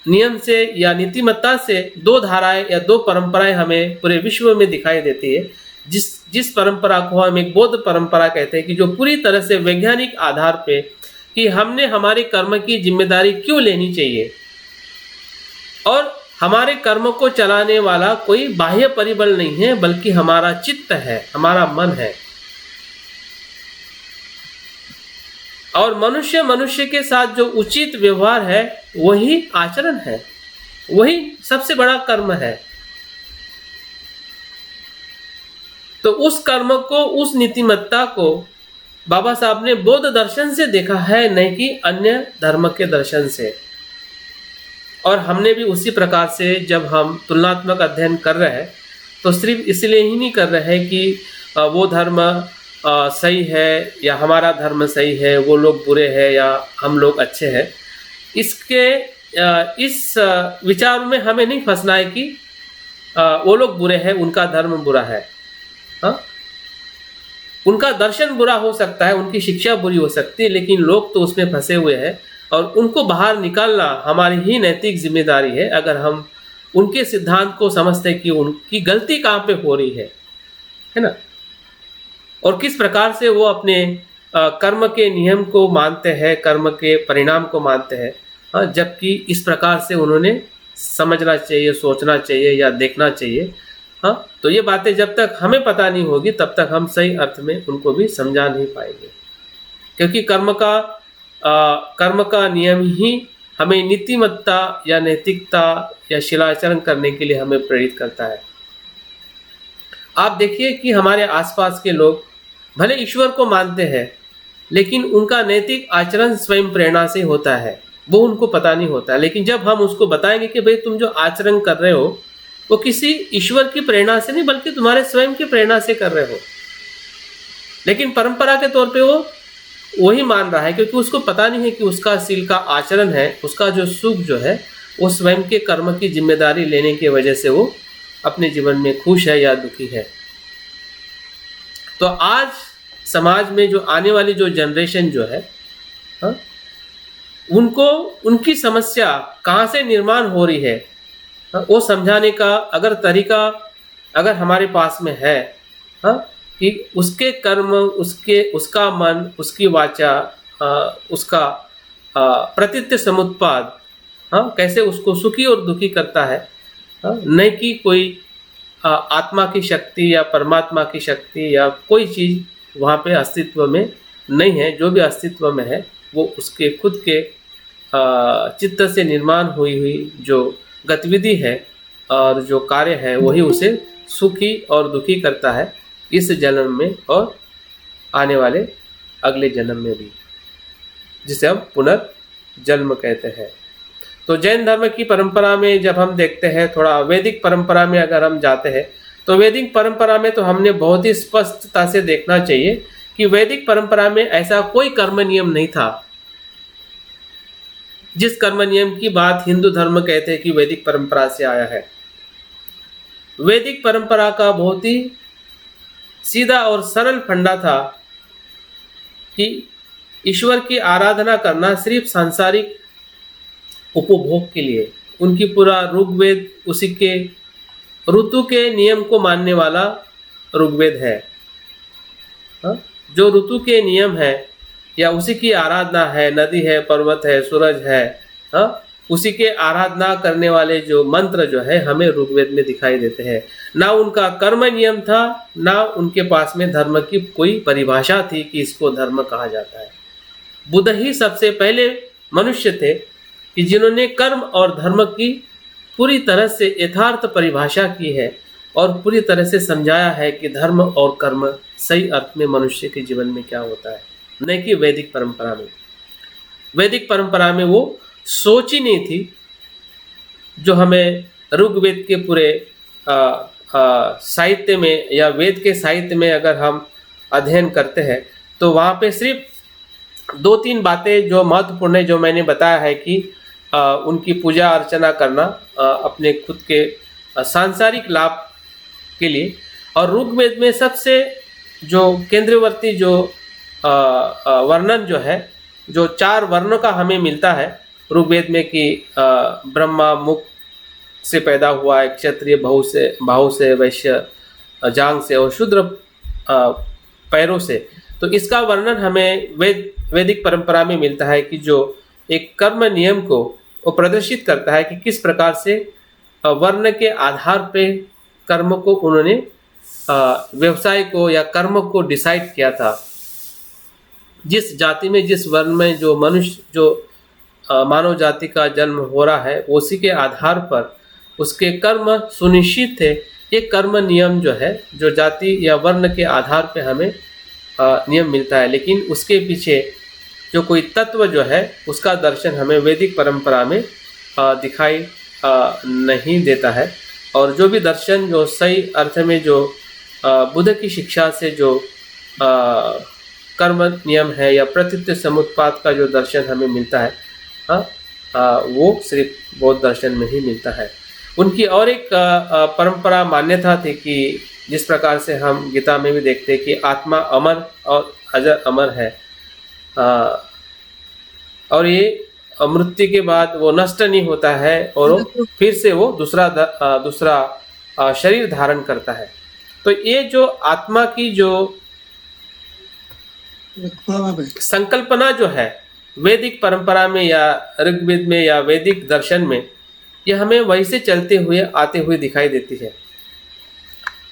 नियम से या नीतिमत्ता से दो धाराएं या दो परंपराएं हमें पूरे विश्व में दिखाई देती है। जिस परंपरा को हम एक बौद्ध परंपरा कहते हैं कि जो पूरी तरह से वैज्ञानिक आधार पे कि हमने हमारे कर्म की जिम्मेदारी क्यों लेनी चाहिए और हमारे कर्म को चलाने वाला कोई बाह्य परिबल नहीं है बल्कि हमारा चित्त है, हमारा मन है। और मनुष्य के साथ जो उचित व्यवहार है वही आचरण है, वही सबसे बड़ा कर्म है। तो उस कर्म को, उस नीतिमत्ता को बाबा साहब ने बौद्ध दर्शन से देखा है, नहीं कि अन्य धर्म के दर्शन से। और हमने भी उसी प्रकार से जब हम तुलनात्मक अध्ययन कर रहे हैं तो सिर्फ इसलिए ही नहीं कर रहे हैं कि वो धर्म सही है या हमारा धर्म सही है, वो लोग बुरे हैं या हम लोग अच्छे हैं। इस विचार में हमें नहीं फंसना है कि वो लोग बुरे हैं, उनका धर्म बुरा है। हाँ, उनका दर्शन बुरा हो सकता है, उनकी शिक्षा बुरी हो सकती है, लेकिन लोग तो उसमें फंसे हुए हैं और उनको बाहर निकालना हमारी ही नैतिक जिम्मेदारी है। अगर हम उनके सिद्धांत को समझते हैं कि उनकी गलती कहाँ पे हो रही है ना, और किस प्रकार से वो अपने कर्म के नियम को मानते हैं, कर्म के परिणाम को मानते हैं, जबकि इस प्रकार से उन्होंने समझना चाहिए, सोचना चाहिए या देखना चाहिए। हाँ, तो ये बातें जब तक हमें पता नहीं होगी तब तक हम सही अर्थ में उनको भी समझा नहीं पाएंगे, क्योंकि कर्म का नियम ही हमें नीतिमत्ता या नैतिकता या शिलाचरण करने के लिए हमें प्रेरित करता है। आप देखिए कि हमारे आसपास के लोग भले ईश्वर को मानते हैं लेकिन उनका नैतिक आचरण स्वयं प्रेरणा से होता है, वो उनको पता नहीं होता। लेकिन जब हम उसको बताएंगे कि भाई तुम जो आचरण कर रहे हो वो किसी ईश्वर की प्रेरणा से नहीं बल्कि तुम्हारे स्वयं की प्रेरणा से कर रहे हो, लेकिन परंपरा के तौर पे वो वही मान रहा है, क्योंकि उसको पता नहीं है कि उसका शील का आचरण है, उसका जो सुख जो है वो स्वयं के कर्म की जिम्मेदारी लेने की वजह से वो अपने जीवन में खुश है या दुखी है। तो आज समाज में जो आने वाली जो जनरेशन जो है, हाँ, उनको उनकी समस्या कहाँ से निर्माण हो रही है, हाँ, वो समझाने का अगर तरीका अगर हमारे पास में है, हाँ, कि उसके कर्म, उसका मन, उसकी वाचा उसका प्रतीत्य समुत्पाद, हाँ, कैसे उसको सुखी और दुखी करता है, हाँ, न कि कोई आत्मा की शक्ति या परमात्मा की शक्ति या कोई चीज़ वहाँ पे अस्तित्व में नहीं है। जो भी अस्तित्व में है वो उसके खुद के चित्त से निर्माण हुई हुई जो गतिविधि है और जो कार्य है वही उसे सुखी और दुखी करता है, इस जन्म में और आने वाले अगले जन्म में भी, जिसे हम पुनर्जन्म कहते हैं। तो जैन धर्म की परंपरा में जब हम देखते हैं, थोड़ा वैदिक परंपरा में अगर हम जाते हैं, तो वैदिक परंपरा में तो हमने बहुत ही स्पष्टता से देखना चाहिए कि वैदिक परंपरा में ऐसा कोई कर्म नियम नहीं था। जिस कर्म नियम की बात हिंदू धर्म कहते हैं कि वैदिक परंपरा से आया है, वैदिक परंपरा का बहुत ही सीधा और सरल फंडा था कि ईश्वर की आराधना करना सिर्फ सांसारिक उपभोग के लिए। उनकी पूरा ऋग्वेद उसी के ऋतु के नियम को मानने वाला ऋग्वेद है, हाँ? जो ऋतु के नियम है या उसी की आराधना है, नदी है, पर्वत है, सूरज है, हाँ? उसी के आराधना करने वाले जो मंत्र जो है हमें ऋग्वेद में दिखाई देते हैं। ना उनका कर्म नियम था, ना उनके पास में धर्म की कोई परिभाषा थी कि इसको धर्म कहा जाता है। बुद्ध ही सबसे पहले मनुष्य थे कि जिन्होंने कर्म और धर्म की पूरी तरह से यथार्थ परिभाषा की है और पूरी तरह से समझाया है कि धर्म और कर्म सही अर्थ में मनुष्य के जीवन में क्या होता है, न कि वैदिक परंपरा में। वैदिक परंपरा में वो सोच ही नहीं थी जो हमें ऋग्वेद के पूरे साहित्य में या वेद के साहित्य में अगर हम अध्ययन करते हैं तो वहाँ पे सिर्फ 2-3 बातें जो महत्वपूर्ण है, जो मैंने बताया है कि उनकी पूजा अर्चना करना अपने खुद के सांसारिक लाभ के लिए, और ऋग्वेद में सबसे जो केंद्रवर्ती जो वर्णन जो है, जो 4 वर्णों का हमें मिलता है ऋग्वेद में कि ब्रह्मा मुख से पैदा हुआ है, क्षत्रिय बाहु से, वैश्य जांग से और शूद्र पैरों से। तो इसका वर्णन हमें वैदिक परंपरा में मिलता है कि जो एक कर्म नियम को वो प्रदर्शित करता है कि किस प्रकार से वर्ण के आधार पे कर्म को उन्होंने व्यवसाय को या कर्म को डिसाइड किया था। जिस जाति में, जिस वर्ण में जो मनुष्य, जो मानव जाति का जन्म हो रहा है, उसी के आधार पर उसके कर्म सुनिश्चित थे। ये कर्म नियम जो है, जो जाति या वर्ण के आधार पे हमें नियम मिलता है, लेकिन उसके पीछे जो कोई तत्व जो है उसका दर्शन हमें वैदिक परंपरा में दिखाई नहीं देता है। और जो भी दर्शन जो सही अर्थ में जो बुद्ध की शिक्षा से जो कर्म नियम है या प्रतीत्य समुत्पाद का जो दर्शन हमें मिलता है, वो सिर्फ बौद्ध दर्शन में ही मिलता है। उनकी और एक परंपरा मान्यता थी कि जिस प्रकार से हम गीता में भी देखते हैं कि आत्मा अमर और अजर अमर है, और ये मृत्यु के बाद वो नष्ट नहीं होता है और फिर से वो दूसरा शरीर धारण करता है। तो ये जो आत्मा की जो संकल्पना जो है वैदिक परंपरा में या ऋग्वेद में या वैदिक दर्शन में, ये हमें वहीं से चलते हुए आते हुए दिखाई देती है।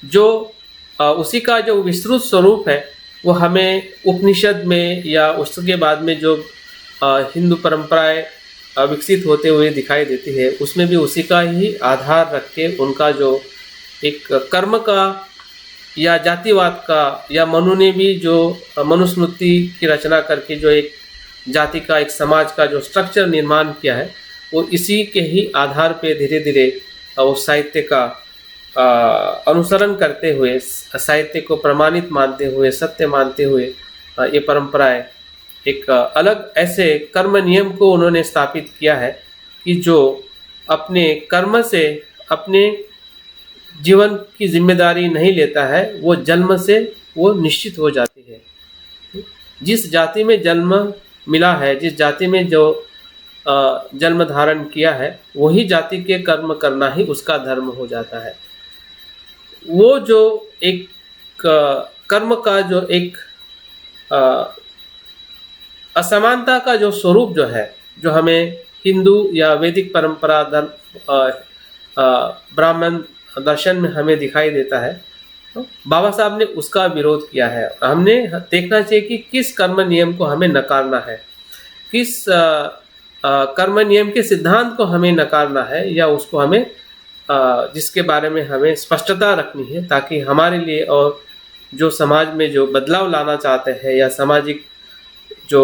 जो उसी का जो विस्तृत स्वरूप है वो हमें उपनिषद में या उसके बाद में जो हिंदू परंपराएं विकसित होते हुए दिखाई देती है, उसमें भी उसी का ही आधार रख के उनका जो एक कर्म का या जातिवाद का, या मनु ने भी जो मनुस्मृति की रचना करके जो एक जाति का, एक समाज का जो स्ट्रक्चर निर्माण किया है, वो इसी के ही आधार पे धीरे धीरे उस साहित्य का अनुसरण करते हुए, साहित्य को प्रमाणित मानते हुए, सत्य मानते हुए ये परंपराएं एक अलग ऐसे कर्म नियम को उन्होंने स्थापित किया है कि जो अपने कर्म से अपने जीवन की जिम्मेदारी नहीं लेता है, वो जन्म से वो निश्चित हो जाती है। जिस जाति में जन्म मिला है, जिस जाति में जो जन्म धारण किया है, वही जाति के कर्म करना ही उसका धर्म हो जाता है। वो जो एक कर्म का जो एक असमानता का जो स्वरूप जो है, जो हमें हिंदू या वैदिक परंपरा ब्राह्मण दर्शन में हमें दिखाई देता है, तो बाबा साहब ने उसका विरोध किया है। हमने देखना चाहिए कि किस कर्म नियम को हमें नकारना है, किस कर्म नियम के सिद्धांत को हमें नकारना है, या उसको हमें जिसके बारे में हमें स्पष्टता रखनी है, ताकि हमारे लिए और जो समाज में जो बदलाव लाना चाहते हैं या सामाजिक जो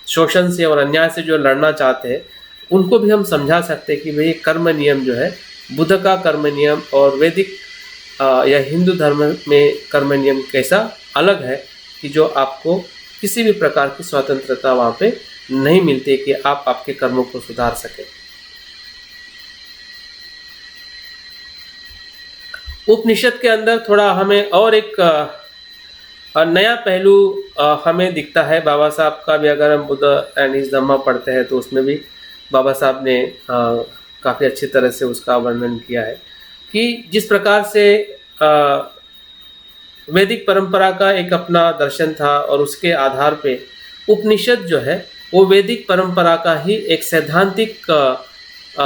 शोषण से और अन्याय से जो लड़ना चाहते हैं, उनको भी हम समझा सकते हैं कि भाई कर्म नियम जो है, बुद्ध का कर्म नियम और वैदिक या हिंदू धर्म में कर्म नियम कैसा अलग है, कि जो आपको किसी भी प्रकार की स्वतंत्रता वहाँ पे नहीं मिलती कि आप आपके कर्मों को सुधार सकें। उपनिषद के अंदर थोड़ा हमें और एक नया पहलू हमें दिखता है। बाबा साहब का भी अगर हम बुद्ध एंड हिज धम्मा पढ़ते हैं तो उसमें भी बाबा साहब ने काफ़ी अच्छी तरह से उसका वर्णन किया है कि जिस प्रकार से वैदिक परंपरा का एक अपना दर्शन था और उसके आधार पे उपनिषद जो है वो वैदिक परंपरा का ही एक सैद्धांतिक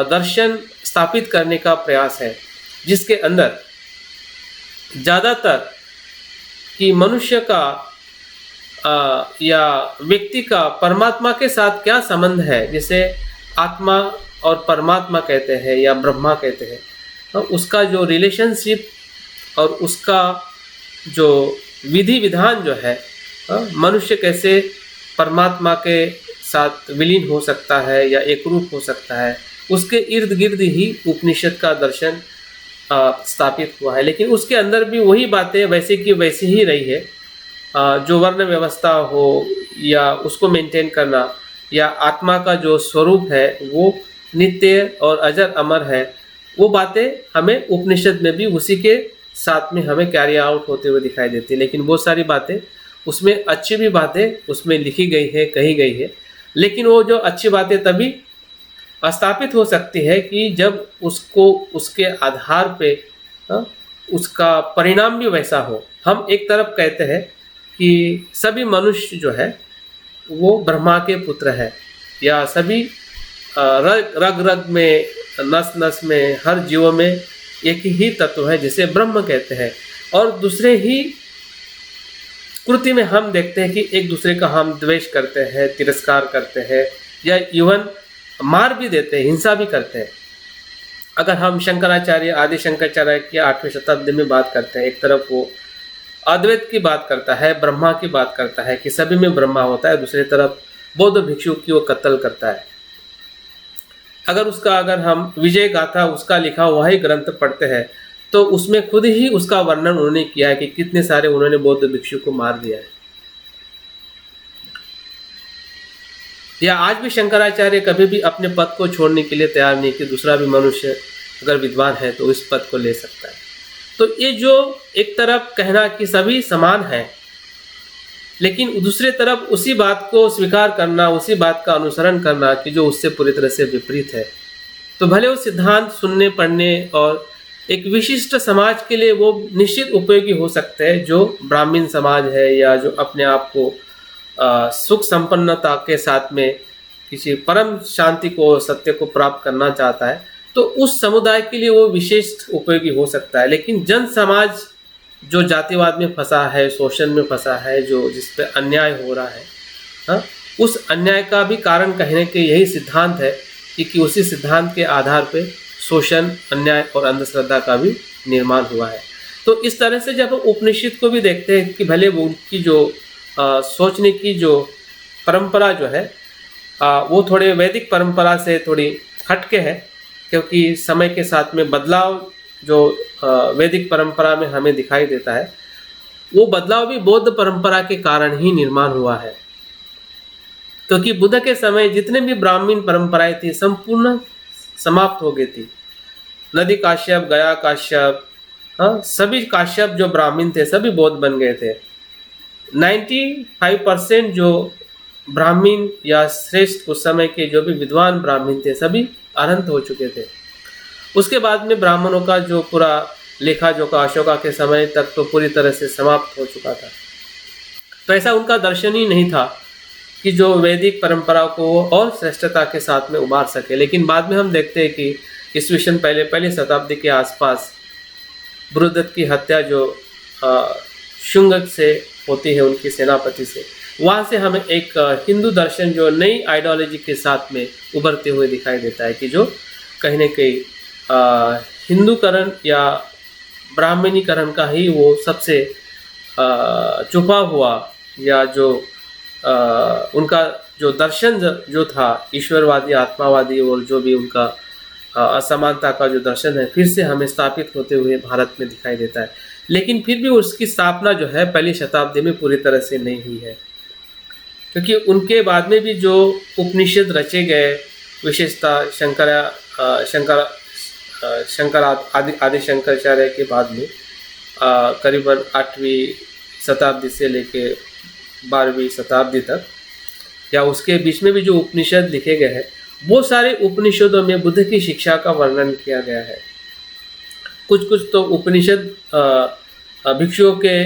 दर्शन स्थापित करने का प्रयास है, जिसके अंदर ज़्यादातर कि मनुष्य का या व्यक्ति का परमात्मा के साथ क्या संबंध है, जिसे आत्मा और परमात्मा कहते हैं या ब्रह्मा कहते हैं, तो उसका जो रिलेशनशिप और उसका जो विधि विधान जो है, मनुष्य कैसे परमात्मा के साथ विलीन हो सकता है या एक रूप हो सकता है, उसके इर्द गिर्द ही उपनिषद का दर्शन स्थापित हुआ है। लेकिन उसके अंदर भी वही बातें वैसे की वैसी ही रही है, जो वर्ण व्यवस्था हो या उसको मेंटेन करना, या आत्मा का जो स्वरूप है वो नित्य और अजर अमर है, वो बातें हमें उपनिषद में भी उसी के साथ में हमें कैरी आउट होते हुए दिखाई देती है। लेकिन बहुत सारी बातें उसमें, अच्छी भी बातें उसमें लिखी गई है, कही गई है, लेकिन वो जो अच्छी बातें तभी स्थापित हो सकती है कि जब उसको उसके आधार पे उसका परिणाम भी वैसा हो। हम एक तरफ कहते हैं कि सभी मनुष्य जो है वो ब्रह्मा के पुत्र है, या सभी रग रग में, नस नस में, हर जीव में एक ही तत्व है जिसे ब्रह्म कहते हैं, और दूसरे ही कृति में हम देखते हैं कि एक दूसरे का हम द्वेष करते हैं, तिरस्कार करते हैं, या इवन मार भी देते हैं, हिंसा भी करते हैं। अगर हम शंकराचार्य, आदि शंकराचार्य की 8वीं शताब्दी में बात करते हैं, एक तरफ वो अद्वैत की बात करता है, ब्रह्मा की बात करता है कि सभी में ब्रह्मा होता है, दूसरी तरफ बौद्ध भिक्षु की वो कत्ल करता है। अगर हम विजय गाथा उसका लिखा हुआ ही ग्रंथ पढ़ते हैं तो उसमें खुद ही उसका वर्णन उन्होंने किया है कि कितने सारे उन्होंने बौद्ध भिक्षु को मार दिया है। या आज भी शंकराचार्य कभी भी अपने पद को छोड़ने के लिए तैयार नहीं कि दूसरा भी मनुष्य अगर विद्वान है तो इस पद को ले सकता है। तो ये जो एक तरफ कहना कि सभी समान है, लेकिन दूसरे तरफ उसी बात को स्वीकार करना, उसी बात का अनुसरण करना कि जो उससे पूरी तरह से विपरीत है, तो भले वो सिद्धांत सुनने पढ़ने और एक विशिष्ट समाज के लिए वो निश्चित उपयोगी हो सकते हैं, जो ब्राह्मण समाज है या जो अपने आप को सुख संपन्नता के साथ में किसी परम शांति को, सत्य को प्राप्त करना चाहता है, तो उस समुदाय के लिए वो विशेष उपयोगी हो सकता है। लेकिन जन समाज जो जातिवाद में फंसा है, शोषण में फंसा है, जो जिस पे अन्याय हो रहा है, उस अन्याय का भी कारण कहने के यही सिद्धांत है कि उसी सिद्धांत के आधार पे शोषण, अन्याय और अंधश्रद्धा का भी निर्माण हुआ है। तो इस तरह से जब हम उपनिषद को भी देखते हैं कि भले वो उनकी जो सोचने की जो परंपरा जो है वो थोड़े वैदिक परंपरा से थोड़ी हटके है, क्योंकि समय के साथ में बदलाव जो वैदिक परंपरा में हमें दिखाई देता है, वो बदलाव भी बौद्ध परंपरा के कारण ही निर्माण हुआ है। क्योंकि बुद्ध के समय जितने भी ब्राह्मण परंपराएं थी संपूर्ण समाप्त हो गई थी। नदी काश्यप, गया काश्यप, सभी काश्यप जो ब्राह्मण थे सभी बौद्ध बन गए थे। 95% जो ब्राह्मण या श्रेष्ठ उस समय के जो भी विद्वान ब्राह्मण थे सभी अरहंत हो चुके थे। उसके बाद में ब्राह्मणों का जो पूरा लेखा जोखा अशोका के समय तक तो पूरी तरह से समाप्त हो चुका था। तो ऐसा उनका दर्शन ही नहीं था कि जो वैदिक परंपरा को और श्रेष्ठता के साथ में उभार सके। लेकिन बाद में हम देखते हैं कि ईस्वीसन पहली शताब्दी के आसपास बृहदत्त की हत्या जो शुंग से होती है, उनकी सेनापति से, वहाँ से हमें एक हिंदू दर्शन जो नई आइडियोलॉजी के साथ में उभरते हुए दिखाई देता है कि जो कहीं न कहीं हिंदूकरण या ब्राह्मणीकरण का ही वो सबसे छुपा हुआ या जो उनका जो दर्शन जो था ईश्वरवादी, आत्मावादी और जो भी उनका असमानता का जो दर्शन है, फिर से हमें स्थापित होते हुए भारत में दिखाई देता है। लेकिन फिर भी उसकी स्थापना जो है पहली शताब्दी में पूरी तरह से नहीं हुई है, क्योंकि उनके बाद में भी जो उपनिषद रचे गए, विशेषतः आदि शंकराचार्य के बाद में करीबन 8वीं शताब्दी से लेके 12वीं शताब्दी तक, या उसके बीच में भी जो उपनिषद लिखे गए हैं, वो सारे उपनिषदों में बुद्ध की शिक्षा का वर्णन किया गया है। कुछ तो उपनिषद भिक्षुओं के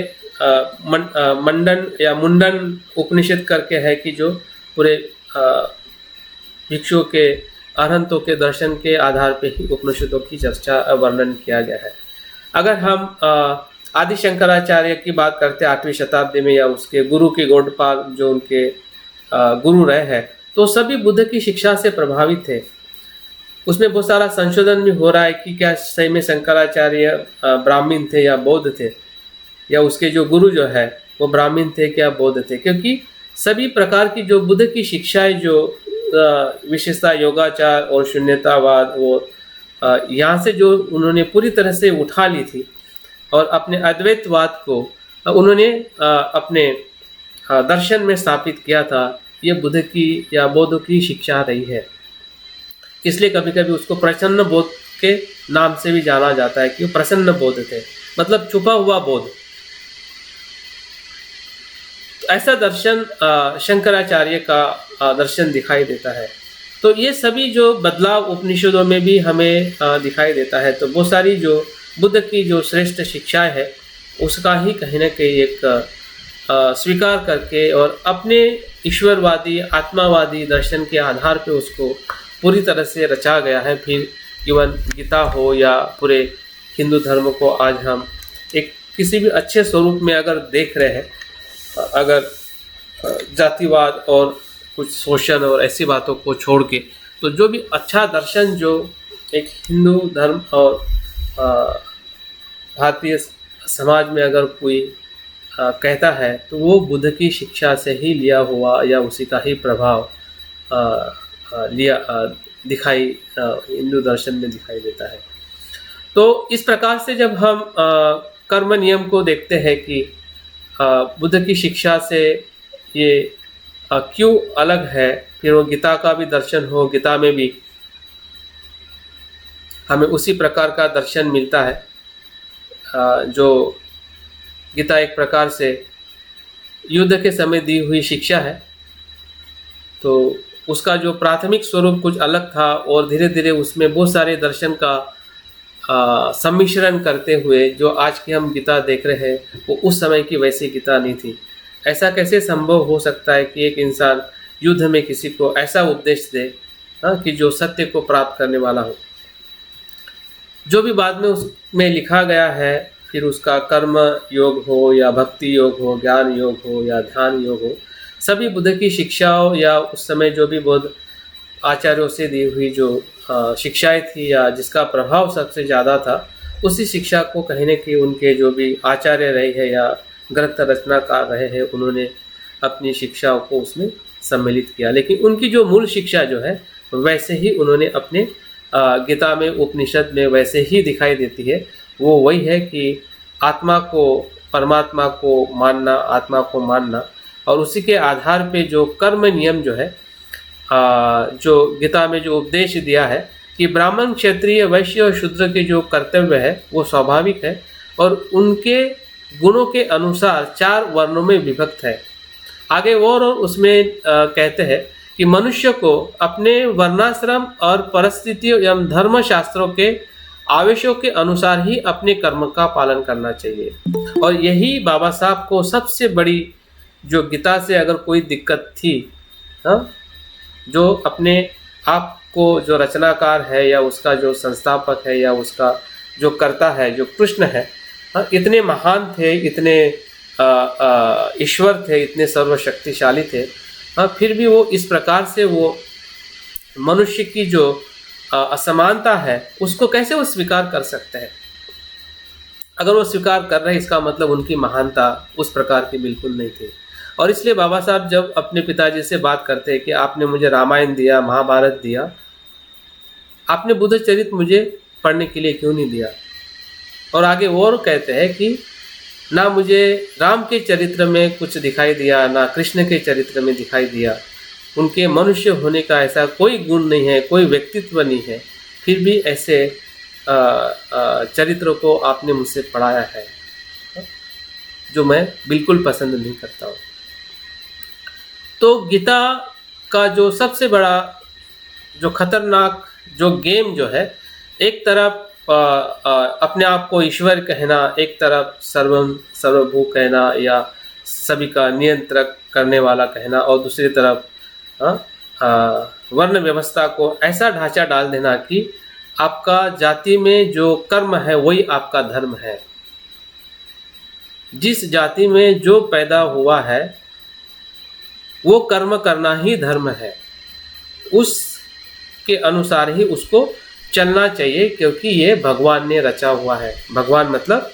मंडन या मुंडन उपनिषद करके है कि जो पूरे भिक्षुओं के अरहंतों के दर्शन के आधार पे ही उपनिषदों की चर्चा वर्णन किया गया है। अगर हम आदि शंकराचार्य की बात करते हैं 8वीं शताब्दी में, या उसके गुरु के गौड़पाल जो उनके गुरु रहे हैं, तो सभी बुद्ध की शिक्षा से प्रभावित थे। उसमें बहुत सारा संशोधन भी हो रहा है कि क्या सही में शंकराचार्य ब्राह्मण थे या बौद्ध थे, या उसके जो गुरु जो है वो ब्राह्मण थे क्या बौद्ध थे, क्योंकि सभी प्रकार की जो बुद्ध की शिक्षाएं जो विशेषता योगाचार और शून्यतावाद, वो यहाँ से जो उन्होंने पूरी तरह से उठा ली थी और अपने अद्वैतवाद को उन्होंने अपने दर्शन में स्थापित किया था। ये बुद्ध की या बौद्ध की शिक्षा रही है, इसलिए कभी कभी उसको प्रसन्न बौद्ध के नाम से भी जाना जाता है कि वो प्रसन्न बौद्ध थे, मतलब छुपा हुआ बौद्ध। ऐसा दर्शन शंकराचार्य का दर्शन दिखाई देता है। तो ये सभी जो बदलाव उपनिषदों में भी हमें दिखाई देता है। तो बहुत सारी जो बुद्ध की जो श्रेष्ठ शिक्षाएं है, उसका ही कहीं ना कहीं एक स्वीकार करके और अपने ईश्वरवादी आत्मावादी दर्शन के आधार पे उसको पूरी तरह से रचा गया है। फिर इवन गीता हो या पूरे हिंदू धर्म को आज हम एक किसी भी अच्छे स्वरूप में अगर देख रहे हैं, अगर जातिवाद और कुछ शोषण और ऐसी बातों को छोड़ के, तो जो भी अच्छा दर्शन जो एक हिंदू धर्म और भारतीय समाज में अगर कोई कहता है, तो वो बुद्ध की शिक्षा से ही लिया हुआ या उसी का ही प्रभाव दिखाई हिंदू दर्शन में दिखाई देता है। तो इस प्रकार से जब हम कर्म नियम को देखते हैं कि बुद्ध की शिक्षा से ये क्यों अलग है, फिर वो गीता का भी दर्शन हो, गीता में भी हमें उसी प्रकार का दर्शन मिलता है। जो गीता एक प्रकार से युद्ध के समय दी हुई शिक्षा है, तो उसका जो प्राथमिक स्वरूप कुछ अलग था और धीरे धीरे उसमें बहुत सारे दर्शन का सम्मिश्रण करते हुए जो आज की हम गीता देख रहे हैं, वो उस समय की वैसी गीता नहीं थी। ऐसा कैसे संभव हो सकता है कि एक इंसान युद्ध में किसी को ऐसा उपदेश दे कि जो सत्य को प्राप्त करने वाला हो। जो भी बाद में उसमें लिखा गया है, फिर उसका कर्म योग हो या भक्ति योग हो, ज्ञान योग हो या ध्यान योग हो, सभी बुद्ध की शिक्षाओं या उस समय जो भी बौद्ध आचार्यों से दी हुई जो शिक्षाएं थी या जिसका प्रभाव सबसे ज़्यादा था, उसी शिक्षा को कहीं न कहीं उनके जो भी आचार्य रहे हैं या ग्रंथ रचनाकार रहे हैं, उन्होंने अपनी शिक्षाओं को उसमें सम्मिलित किया। लेकिन उनकी जो मूल शिक्षा जो है वैसे ही उन्होंने अपने गीता में, उपनिषद में वैसे ही दिखाई देती है। वो वही है कि आत्मा को, परमात्मा को मानना, आत्मा को मानना, और उसी के आधार पे जो कर्म नियम जो है, जो गीता में जो उपदेश दिया है कि ब्राह्मण, क्षत्रिय, वैश्य और शूद्र के जो कर्तव्य है वो स्वाभाविक है और उनके गुणों के अनुसार 4 वर्णों में विभक्त है। आगे और उसमें कहते हैं कि मनुष्य को अपने वर्णाश्रम और परिस्थितियों एवं धर्मशास्त्रों के आवेशों के अनुसार ही अपने कर्म का पालन करना चाहिए। और यही बाबा साहब को सबसे बड़ी जो गीता से अगर कोई दिक्कत थी, हाँ, जो अपने आप को जो रचनाकार है या उसका जो संस्थापक है या उसका जो कर्ता है, जो कृष्ण है, हाँ, इतने महान थे, इतने ईश्वर थे, इतने सर्वशक्तिशाली थे, हाँ, फिर भी वो इस प्रकार से वो मनुष्य की जो असमानता है उसको कैसे वो स्वीकार कर सकते हैं। अगर वो स्वीकार कर रहे हैं इसका मतलब उनकी महानता उस प्रकार की बिल्कुल नहीं थी। और इसलिए बाबा साहब जब अपने पिताजी से बात करते हैं कि आपने मुझे रामायण दिया, महाभारत दिया, आपने बुद्ध चरित्र मुझे पढ़ने के लिए क्यों नहीं दिया। और आगे वो और कहते हैं कि ना मुझे राम के चरित्र में कुछ दिखाई दिया, ना कृष्ण के चरित्र में दिखाई दिया, उनके मनुष्य होने का ऐसा कोई गुण नहीं है, कोई व्यक्तित्व नहीं है, फिर भी ऐसे चरित्रों को आपने मुझसे पढ़ाया है जो मैं बिल्कुल पसंद नहीं करता हूँ। तो गीता का जो सबसे बड़ा जो खतरनाक जो गेम जो है, एक तरफ अपने आप को ईश्वर कहना, एक तरफ सर्वभू कहना या सभी का नियंत्रक करने वाला कहना, और दूसरी तरफ वर्ण व्यवस्था को ऐसा ढांचा डाल देना कि आपका जाति में जो कर्म है वही आपका धर्म है। जिस जाति में जो पैदा हुआ है वो कर्म करना ही धर्म है, उसके अनुसार ही उसको चलना चाहिए, क्योंकि ये भगवान ने रचा हुआ है। भगवान मतलब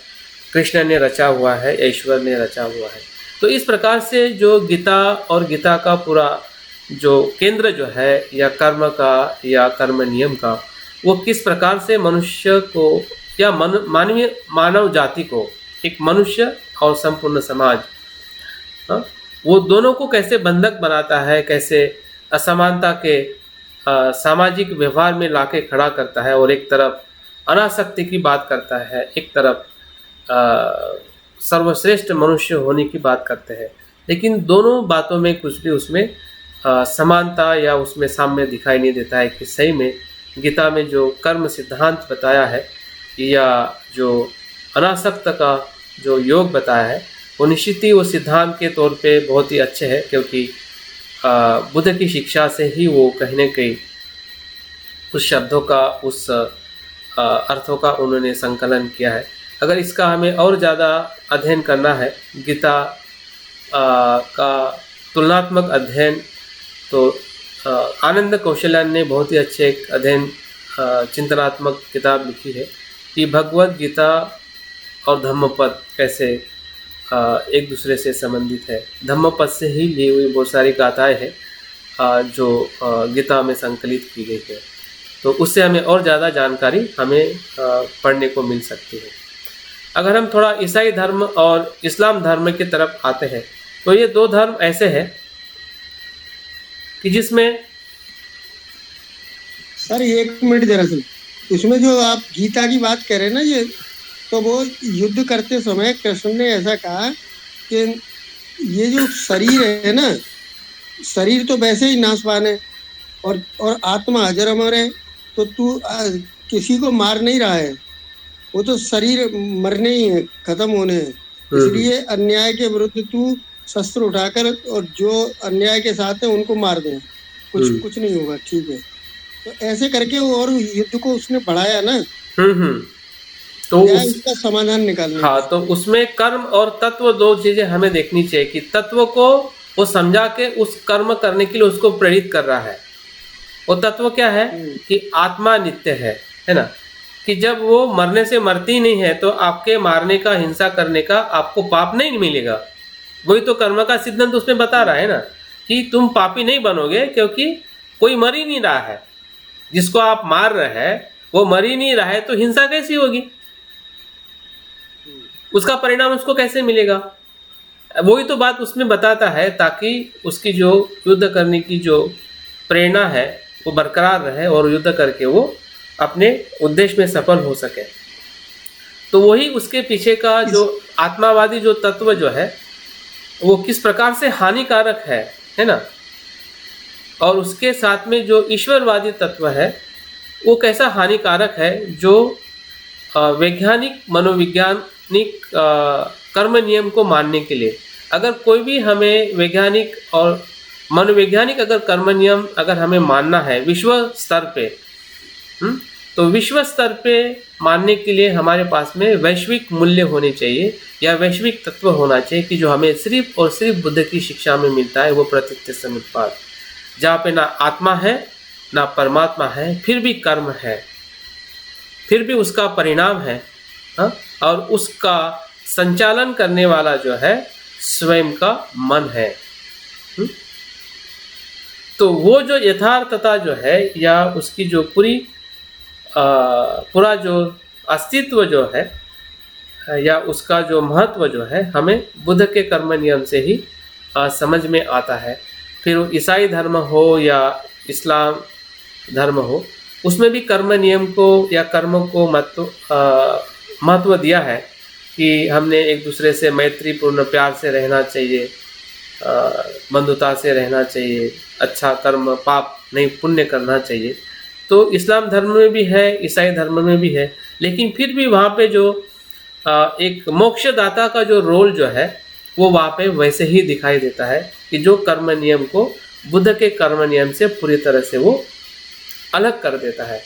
कृष्ण ने रचा हुआ है, ईश्वर ने रचा हुआ है। तो इस प्रकार से जो गीता और गीता का पूरा जो केंद्र जो है या कर्म का या कर्म नियम का, वो किस प्रकार से मनुष्य को या मानव जाति को, एक मनुष्य और संपूर्ण समाज, वो दोनों को कैसे बंधक बनाता है, कैसे असमानता के सामाजिक व्यवहार में लाके खड़ा करता है, और एक तरफ अनासक्ति की बात करता है, एक तरफ सर्वश्रेष्ठ मनुष्य होने की बात करते हैं। लेकिन दोनों बातों में कुछ भी उसमें समानता या उसमें साम्य दिखाई नहीं देता है कि सही में गीता में जो कर्म सिद्धांत बताया है या जो अनासक्त का जो योग बताया है, वो निश्चित ही वो सिद्धांत के तौर पे बहुत ही अच्छे है, क्योंकि बुद्ध की शिक्षा से ही वो कहीं न कहीं उस शब्दों का, उस अर्थों का उन्होंने संकलन किया है। अगर इसका हमें और ज़्यादा अध्ययन करना है, गीता का तुलनात्मक अध्ययन, तो आनंद कौशल्यान ने बहुत ही अच्छे एक अध्ययन चिंतनात्मक किताब लिखी है कि भगवद गीता और धम्मपद कैसे एक दूसरे से संबंधित है। धम्मपद से ही ली हुई बहुत सारी गाथाएं हैं जो गीता में संकलित की गई है, तो उससे हमें और ज़्यादा जानकारी हमें पढ़ने को मिल सकती है। अगर हम थोड़ा ईसाई धर्म और इस्लाम धर्म की तरफ आते हैं, तो ये दो धर्म ऐसे हैं कि जिसमें सर एक मिनट जरा सुन, उसमें जो आप गीता की बात कर रहे हैं ना, ये तो वो युद्ध करते समय कृष्ण ने ऐसा कहा कि ये जो शरीर है ना, शरीर तो वैसे ही नाशवान है और आत्मा अजर अमर है, तो तू किसी को मार नहीं रहा है, वो तो शरीर मरने ही है, खत्म होने हैं। इसलिए अन्याय के विरुद्ध तू शस्त्र उठाकर और जो अन्याय के साथ है उनको मार दे, कुछ नहीं होगा, ठीक है। तो ऐसे करके वो और युद्ध को उसने बढ़ाया ना, तो इसका समाधान निकालना। हाँ, तो उसमें कर्म और तत्व दो चीजें हमें देखनी चाहिए कि तत्व को वो समझा के उस कर्म करने के लिए उसको प्रेरित कर रहा है। वो तत्व क्या है कि आत्मा नित्य है ना, कि जब वो मरने से मरती नहीं है तो आपके मारने का, हिंसा करने का आपको पाप नहीं मिलेगा। वही तो कर्म का सिद्धांत उसमें बता रहा है ना कि तुम पापी नहीं बनोगे, क्योंकि कोई मर ही नहीं रहा है, जिसको आप मार रहे हैं वो मर ही नहीं रहा है, तो हिंसा कैसी होगी, उसका परिणाम उसको कैसे मिलेगा। वही तो बात उसमें बताता है, ताकि उसकी जो युद्ध करने की जो प्रेरणा है वो बरकरार रहे और युद्ध करके वो अपने उद्देश्य में सफल हो सके। तो वही उसके पीछे का जो आत्मावादी जो तत्व जो है वो किस प्रकार से हानिकारक है ना, और उसके साथ में जो ईश्वरवादी तत्व है वो कैसा हानिकारक है, जो वैज्ञानिक मनोविज्ञानिक कर्म नियम को मानने के लिए, अगर कोई भी हमें वैज्ञानिक और मनोवैज्ञानिक अगर कर्म नियम अगर हमें मानना है विश्व स्तर पे, तो विश्व स्तर पे मानने के लिए हमारे पास में वैश्विक मूल्य होने चाहिए या वैश्विक तत्व होना चाहिए कि जो हमें सिर्फ और सिर्फ बुद्ध की शिक्षा में मिलता है, वो प्रतीत्य समुत्पाद, जहाँ पे ना आत्मा है ना परमात्मा है, फिर भी कर्म है, फिर भी उसका परिणाम है, और उसका संचालन करने वाला जो है स्वयं का मन है। तो वो जो यथार्थता जो है या उसकी जो पूरा जो अस्तित्व जो है या उसका जो महत्व जो है हमें बुद्ध के कर्म नियम से ही समझ में आता है। फिर वो ईसाई धर्म हो या इस्लाम धर्म हो, उसमें भी कर्म नियम को या कर्म को महत्व दिया है कि हमने एक दूसरे से मैत्रीपूर्ण प्यार से रहना चाहिए, बंधुता से रहना चाहिए, अच्छा कर्म पाप नहीं पुण्य करना चाहिए। तो इस्लाम धर्म में भी है, ईसाई धर्म में भी है, लेकिन फिर भी वहाँ पे जो एक मोक्षदाता का जो रोल जो है वो वहाँ पे वैसे ही दिखाई देता है कि जो कर्म नियम को बुद्ध के कर्म नियम से पूरी तरह से वो अलग कर देता है।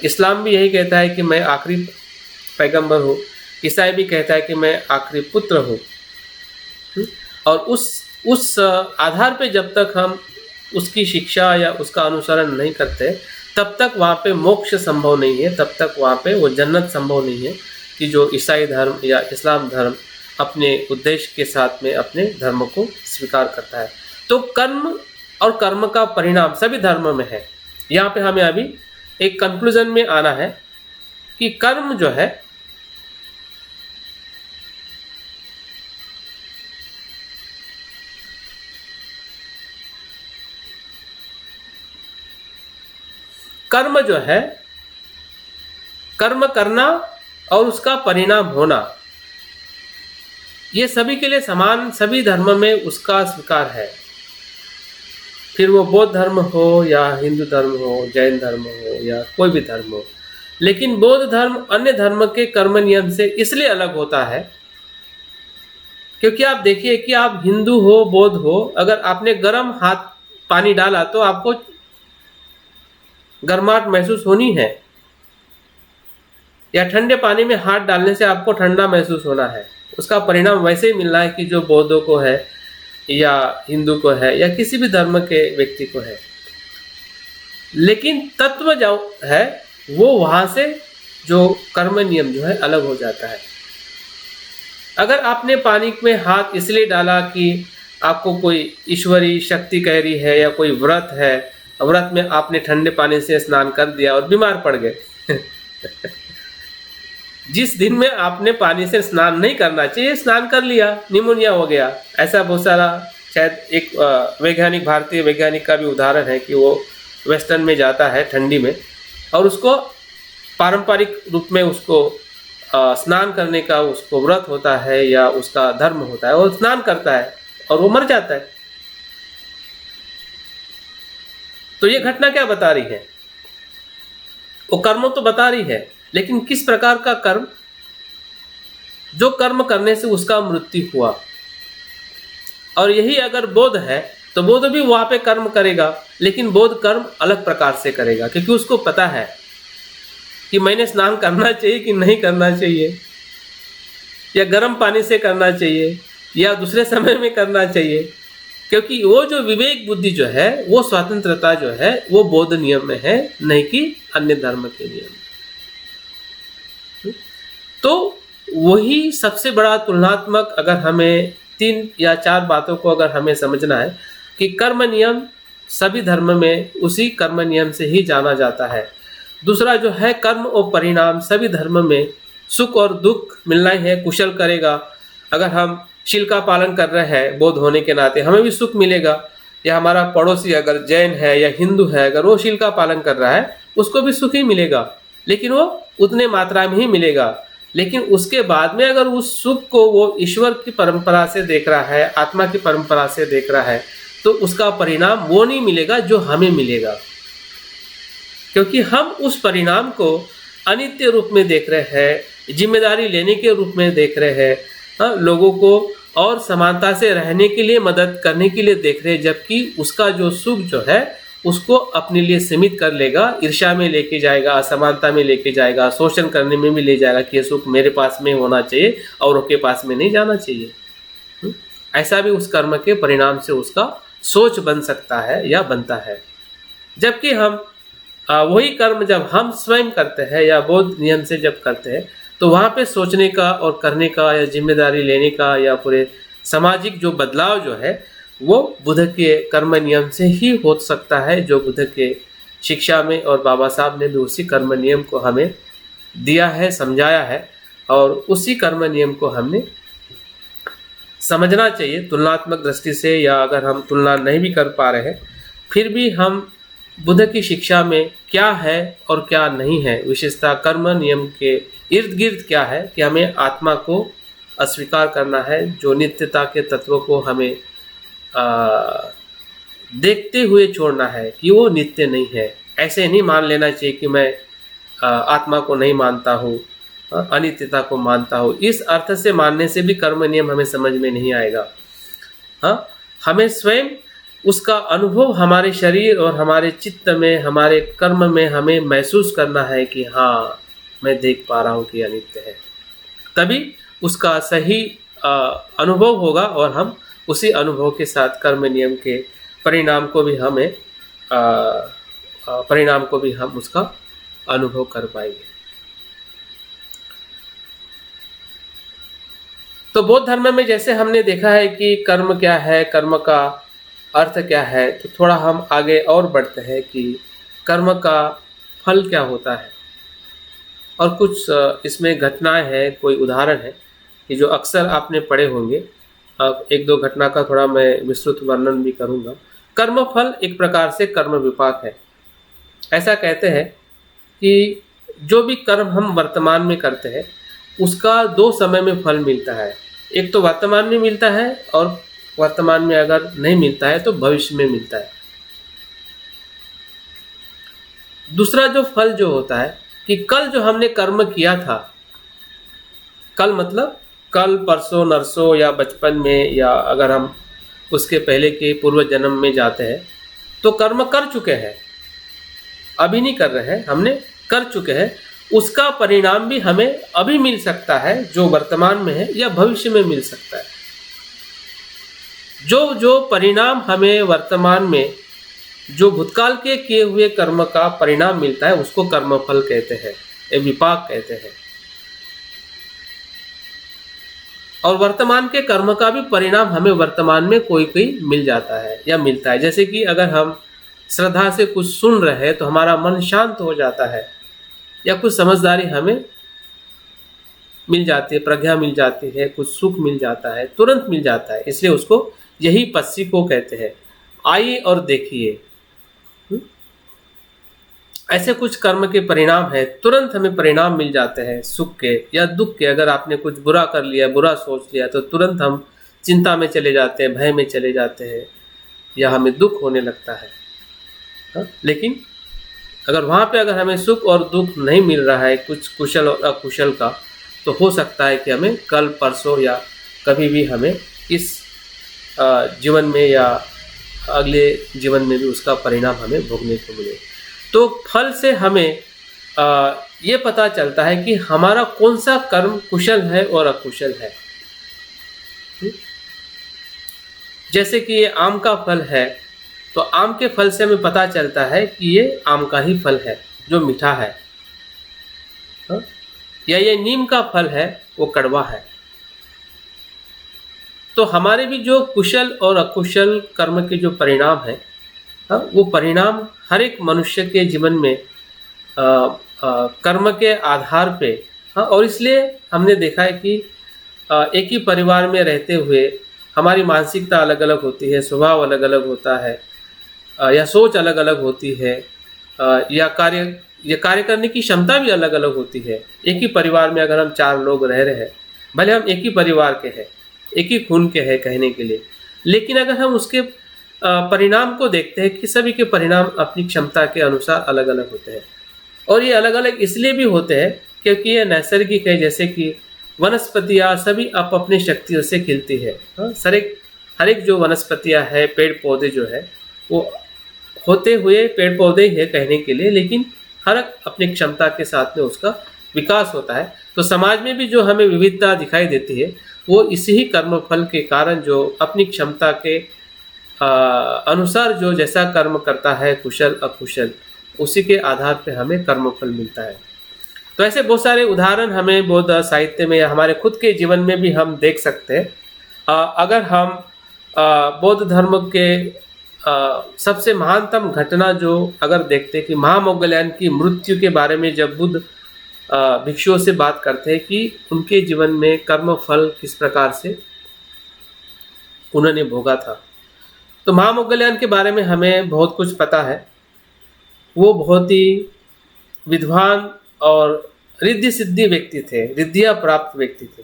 इस्लाम भी यही कहता है कि मैं आखिरी पैगंबर हूँ, ईसाई भी कहता है कि मैं आखिरी पुत्र हूँ, और उस आधार पे जब तक हम उसकी शिक्षा या उसका अनुसरण नहीं करते तब तक वहाँ पे मोक्ष संभव नहीं है, तब तक वहाँ पे वो जन्नत संभव नहीं है कि जो ईसाई धर्म या इस्लाम धर्म अपने उद्देश्य के साथ में अपने धर्म को स्वीकार करता है। तो कर्म और कर्म का परिणाम सभी धर्म में है। यहाँ पे हमें अभी एक कंक्लूजन में आना है कि कर्म जो है कर्म जो है कर्म करना और उसका परिणाम होना, ये सभी के लिए समान, सभी धर्म में उसका स्वीकार है। फिर वो बौद्ध धर्म हो या हिंदू धर्म हो, जैन धर्म हो या कोई भी धर्म हो। लेकिन बौद्ध धर्म अन्य धर्म के कर्म नियम से इसलिए अलग होता है क्योंकि आप देखिए कि आप हिंदू हो, बौद्ध हो, अगर आपने गर्म हाथ पानी डाला तो आपको गर्माहट महसूस होनी है, या ठंडे पानी में हाथ डालने से आपको ठंडा महसूस होना है। उसका परिणाम वैसे ही मिल रहा है कि जो बौद्धों को है या हिंदू को है या किसी भी धर्म के व्यक्ति को है। लेकिन तत्व जो है वो वहाँ से जो कर्म नियम जो है अलग हो जाता है। अगर आपने पानी में हाथ इसलिए डाला कि आपको कोई ईश्वरीय शक्ति कह रही है या कोई व्रत है, व्रत में आपने ठंडे पानी से स्नान कर दिया और बीमार पड़ गए जिस दिन में आपने पानी से स्नान नहीं करना चाहिए स्नान कर लिया, निमोनिया हो गया। ऐसा बहुत सारा, शायद एक वैज्ञानिक, भारतीय वैज्ञानिक का भी उदाहरण है कि वो वेस्टर्न में जाता है ठंडी में और उसको पारंपरिक रूप में उसको स्नान करने का उसको व्रत होता है या उसका धर्म होता है, वो स्नान करता है और वो मर जाता है। तो ये घटना क्या बता रही है? वो कर्म तो बता रही है, लेकिन किस प्रकार का कर्म? जो कर्म करने से उसका मृत्यु हुआ। और यही अगर बौद्ध है तो बौद्ध भी वहां पे कर्म करेगा, लेकिन बौद्ध कर्म अलग प्रकार से करेगा क्योंकि उसको पता है कि मैंने स्नान करना चाहिए कि नहीं करना चाहिए, या गर्म पानी से करना चाहिए या दूसरे समय में करना चाहिए। क्योंकि वो जो विवेक बुद्धि जो है, वो स्वतंत्रता जो है, वो बौद्ध नियम में है, नहीं कि अन्य धर्म के नियम में। तो वही सबसे बड़ा तुलनात्मक, अगर हमें 3 या 4 बातों को अगर हमें समझना है कि कर्म नियम सभी धर्म में उसी कर्म नियम से ही जाना जाता है। दूसरा जो है कर्म और परिणाम सभी धर्म में सुख और दुख मिलना ही है, कुशल करेगा। अगर हम शील का पालन कर रहे हैं बौद्ध होने के नाते हमें भी सुख मिलेगा, या हमारा पड़ोसी अगर जैन है या हिंदू है अगर वो शील का पालन कर रहा है उसको भी सुख ही मिलेगा, लेकिन वो उतने मात्रा में ही मिलेगा। लेकिन उसके बाद में अगर उस सुख को वो ईश्वर की परंपरा से देख रहा है, आत्मा की परंपरा से देख रहा है, तो उसका परिणाम वो नहीं मिलेगा जो हमें मिलेगा, क्योंकि हम उस परिणाम को अनित्य रूप में देख रहे हैं, जिम्मेदारी लेने के रूप में देख रहे हैं। लोगों को और समानता से रहने के लिए, मदद करने के लिए देख रहे हैं, जबकि उसका जो सुख जो है उसको अपने लिए सीमित कर लेगा, ईर्ष्या में लेके जाएगा, असमानता में लेके जाएगा, शोषण करने में भी ले जाएगा कि ये सुख मेरे पास में होना चाहिए और उसके पास में नहीं जाना चाहिए। ऐसा भी उस कर्म के परिणाम से उसका सोच बन सकता है या बनता है। जबकि हम वही कर्म जब हम स्वयं करते हैं या बोध नियम से जब करते हैं तो वहाँ पे सोचने का और करने का या जिम्मेदारी लेने का या पूरे सामाजिक जो बदलाव जो है वो बुद्ध के कर्म नियम से ही हो सकता है, जो बुद्ध के शिक्षा में, और बाबा साहब ने भी उसी कर्म नियम को हमें दिया है, समझाया है, और उसी कर्म नियम को हमने समझना चाहिए तुलनात्मक दृष्टि से। या अगर हम तुलना नहीं भी कर पा रहे हैं फिर भी हम बुद्ध की शिक्षा में क्या है और क्या नहीं है, विशेषता कर्म नियम के इर्द गिर्द क्या है, कि हमें आत्मा को अस्वीकार करना है, जो नित्यता के तत्वों को हमें देखते हुए छोड़ना है कि वो नित्य नहीं है। ऐसे नहीं मान लेना चाहिए कि मैं आत्मा को नहीं मानता हूँ, अनित्यता को मानता हूँ। इस अर्थ से मानने से भी कर्म नियम हमें समझ में नहीं आएगा। हाँ, हमें स्वयं उसका अनुभव हमारे शरीर और हमारे चित्त में, हमारे कर्म में हमें महसूस करना है कि हाँ मैं देख पा रहा हूँ कि अनित्य है, तभी उसका सही अनुभव होगा और हम उसी अनुभव के साथ कर्म नियम के परिणाम को भी हम उसका अनुभव कर पाएंगे। तो बौद्ध धर्म में जैसे हमने देखा है कि कर्म क्या है, कर्म का अर्थ क्या है, तो थोड़ा हम आगे और बढ़ते हैं कि कर्म का फल क्या होता है, और कुछ इसमें घटनाएं हैं, कोई उदाहरण है कि जो अक्सर आपने पढ़े होंगे। अब एक दो घटना का थोड़ा मैं विस्तृत वर्णन भी करूंगा। कर्म फल एक प्रकार से कर्म विपाक है। ऐसा कहते हैं कि जो भी कर्म हम वर्तमान में करते हैं उसका दो समय में फल मिलता है। एक तो वर्तमान में मिलता है, और वर्तमान में अगर नहीं मिलता है तो भविष्य में मिलता है। दूसरा जो फल जो होता है कि कल जो हमने कर्म किया था, कल मतलब कल, परसों, नरसों या बचपन में, या अगर हम उसके पहले के पूर्व जन्म में जाते हैं तो कर्म कर चुके हैं, अभी नहीं कर रहे हैं, हमने कर चुके हैं। उसका परिणाम भी हमें अभी मिल सकता है जो वर्तमान में है, या भविष्य में मिल सकता है। जो परिणाम हमें वर्तमान में, जो भूतकाल के किए हुए कर्म का परिणाम मिलता है उसको कर्मफल कहते हैं, विपाक कहते हैं। और वर्तमान के कर्म का भी परिणाम हमें वर्तमान में कोई मिल जाता है या मिलता है। जैसे कि अगर हम श्रद्धा से कुछ सुन रहे हैं तो हमारा मन शांत हो जाता है, या कुछ समझदारी हमें मिल जाती है, प्रज्ञा मिल जाती है, कुछ सुख मिल जाता है, तुरंत मिल जाता है। इसलिए उसको यही पस्सी को कहते हैं, आइए और देखिए। ऐसे कुछ कर्म के परिणाम है, तुरंत हमें परिणाम मिल जाते हैं सुख के या दुख के। अगर आपने कुछ बुरा कर लिया, बुरा सोच लिया, तो तुरंत हम चिंता में चले जाते हैं, भय में चले जाते हैं, या हमें दुख होने लगता है। लेकिन अगर वहाँ पे अगर हमें सुख और दुख नहीं मिल रहा है, कुछ कुशल और अकुशल का, तो हो सकता है कि हमें कल, परसों या कभी भी हमें इस जीवन में या अगले जीवन में भी उसका परिणाम हमें भोगने को मिले। तो फल से हमें ये पता चलता है कि हमारा कौन सा कर्म कुशल है और अकुशल है। जैसे कि ये आम का फल है, तो आम के फल से हमें पता चलता है कि ये आम का ही फल है जो मीठा है, या ये नीम का फल है वो कड़वा है। तो हमारे भी जो कुशल और अकुशल कर्म के जो परिणाम है, वो परिणाम हर एक मनुष्य के जीवन में कर्म के आधार पे, और इसलिए हमने देखा है कि एक ही परिवार में रहते हुए हमारी मानसिकता अलग अलग होती है, स्वभाव अलग अलग होता है, या सोच अलग अलग होती है, या कार्य करने की क्षमता भी अलग अलग होती है। एक ही परिवार में अगर हम 4 लोग रह रहे हैं, भले हम एक ही परिवार के हैं, एक ही खून के हैं कहने के लिए, लेकिन अगर हम उसके परिणाम को देखते हैं कि सभी के परिणाम अपनी क्षमता के अनुसार अलग अलग होते हैं। और ये अलग अलग इसलिए भी होते हैं क्योंकि ये नैसर्गिक है। जैसे कि वनस्पतियाँ सभी अपनी शक्तियों से खिलती है। हर एक जो वनस्पतियाँ है, पेड़ पौधे जो है, वो होते हुए पेड़ पौधे ही है कहने के लिए, लेकिन हर अपनी क्षमता के साथ में उसका विकास होता है। तो समाज में भी जो हमें विविधता दिखाई देती है, वो इसी ही कर्मफल के कारण, जो अपनी क्षमता के अनुसार जो जैसा कर्म करता है, कुशल अकुशल, उसी के आधार पे हमें कर्मफल मिलता है। तो ऐसे बहुत सारे उदाहरण हमें बौद्ध साहित्य में या हमारे खुद के जीवन में भी हम देख सकते हैं। अगर हम बौद्ध धर्म के सबसे महानतम घटना जो अगर देखते हैं कि महामौगल्यान की मृत्यु के बारे में जब बुद्ध भिक्षुओं से बात करते हैं कि उनके जीवन में कर्म फल किस प्रकार से उन्होंने भोगा था, तो महामौगल्यान के बारे में हमें बहुत कुछ पता है। वो बहुत ही विद्वान और रिद्धि सिद्धि व्यक्ति थे, रिद्धियाँ प्राप्त व्यक्ति थे।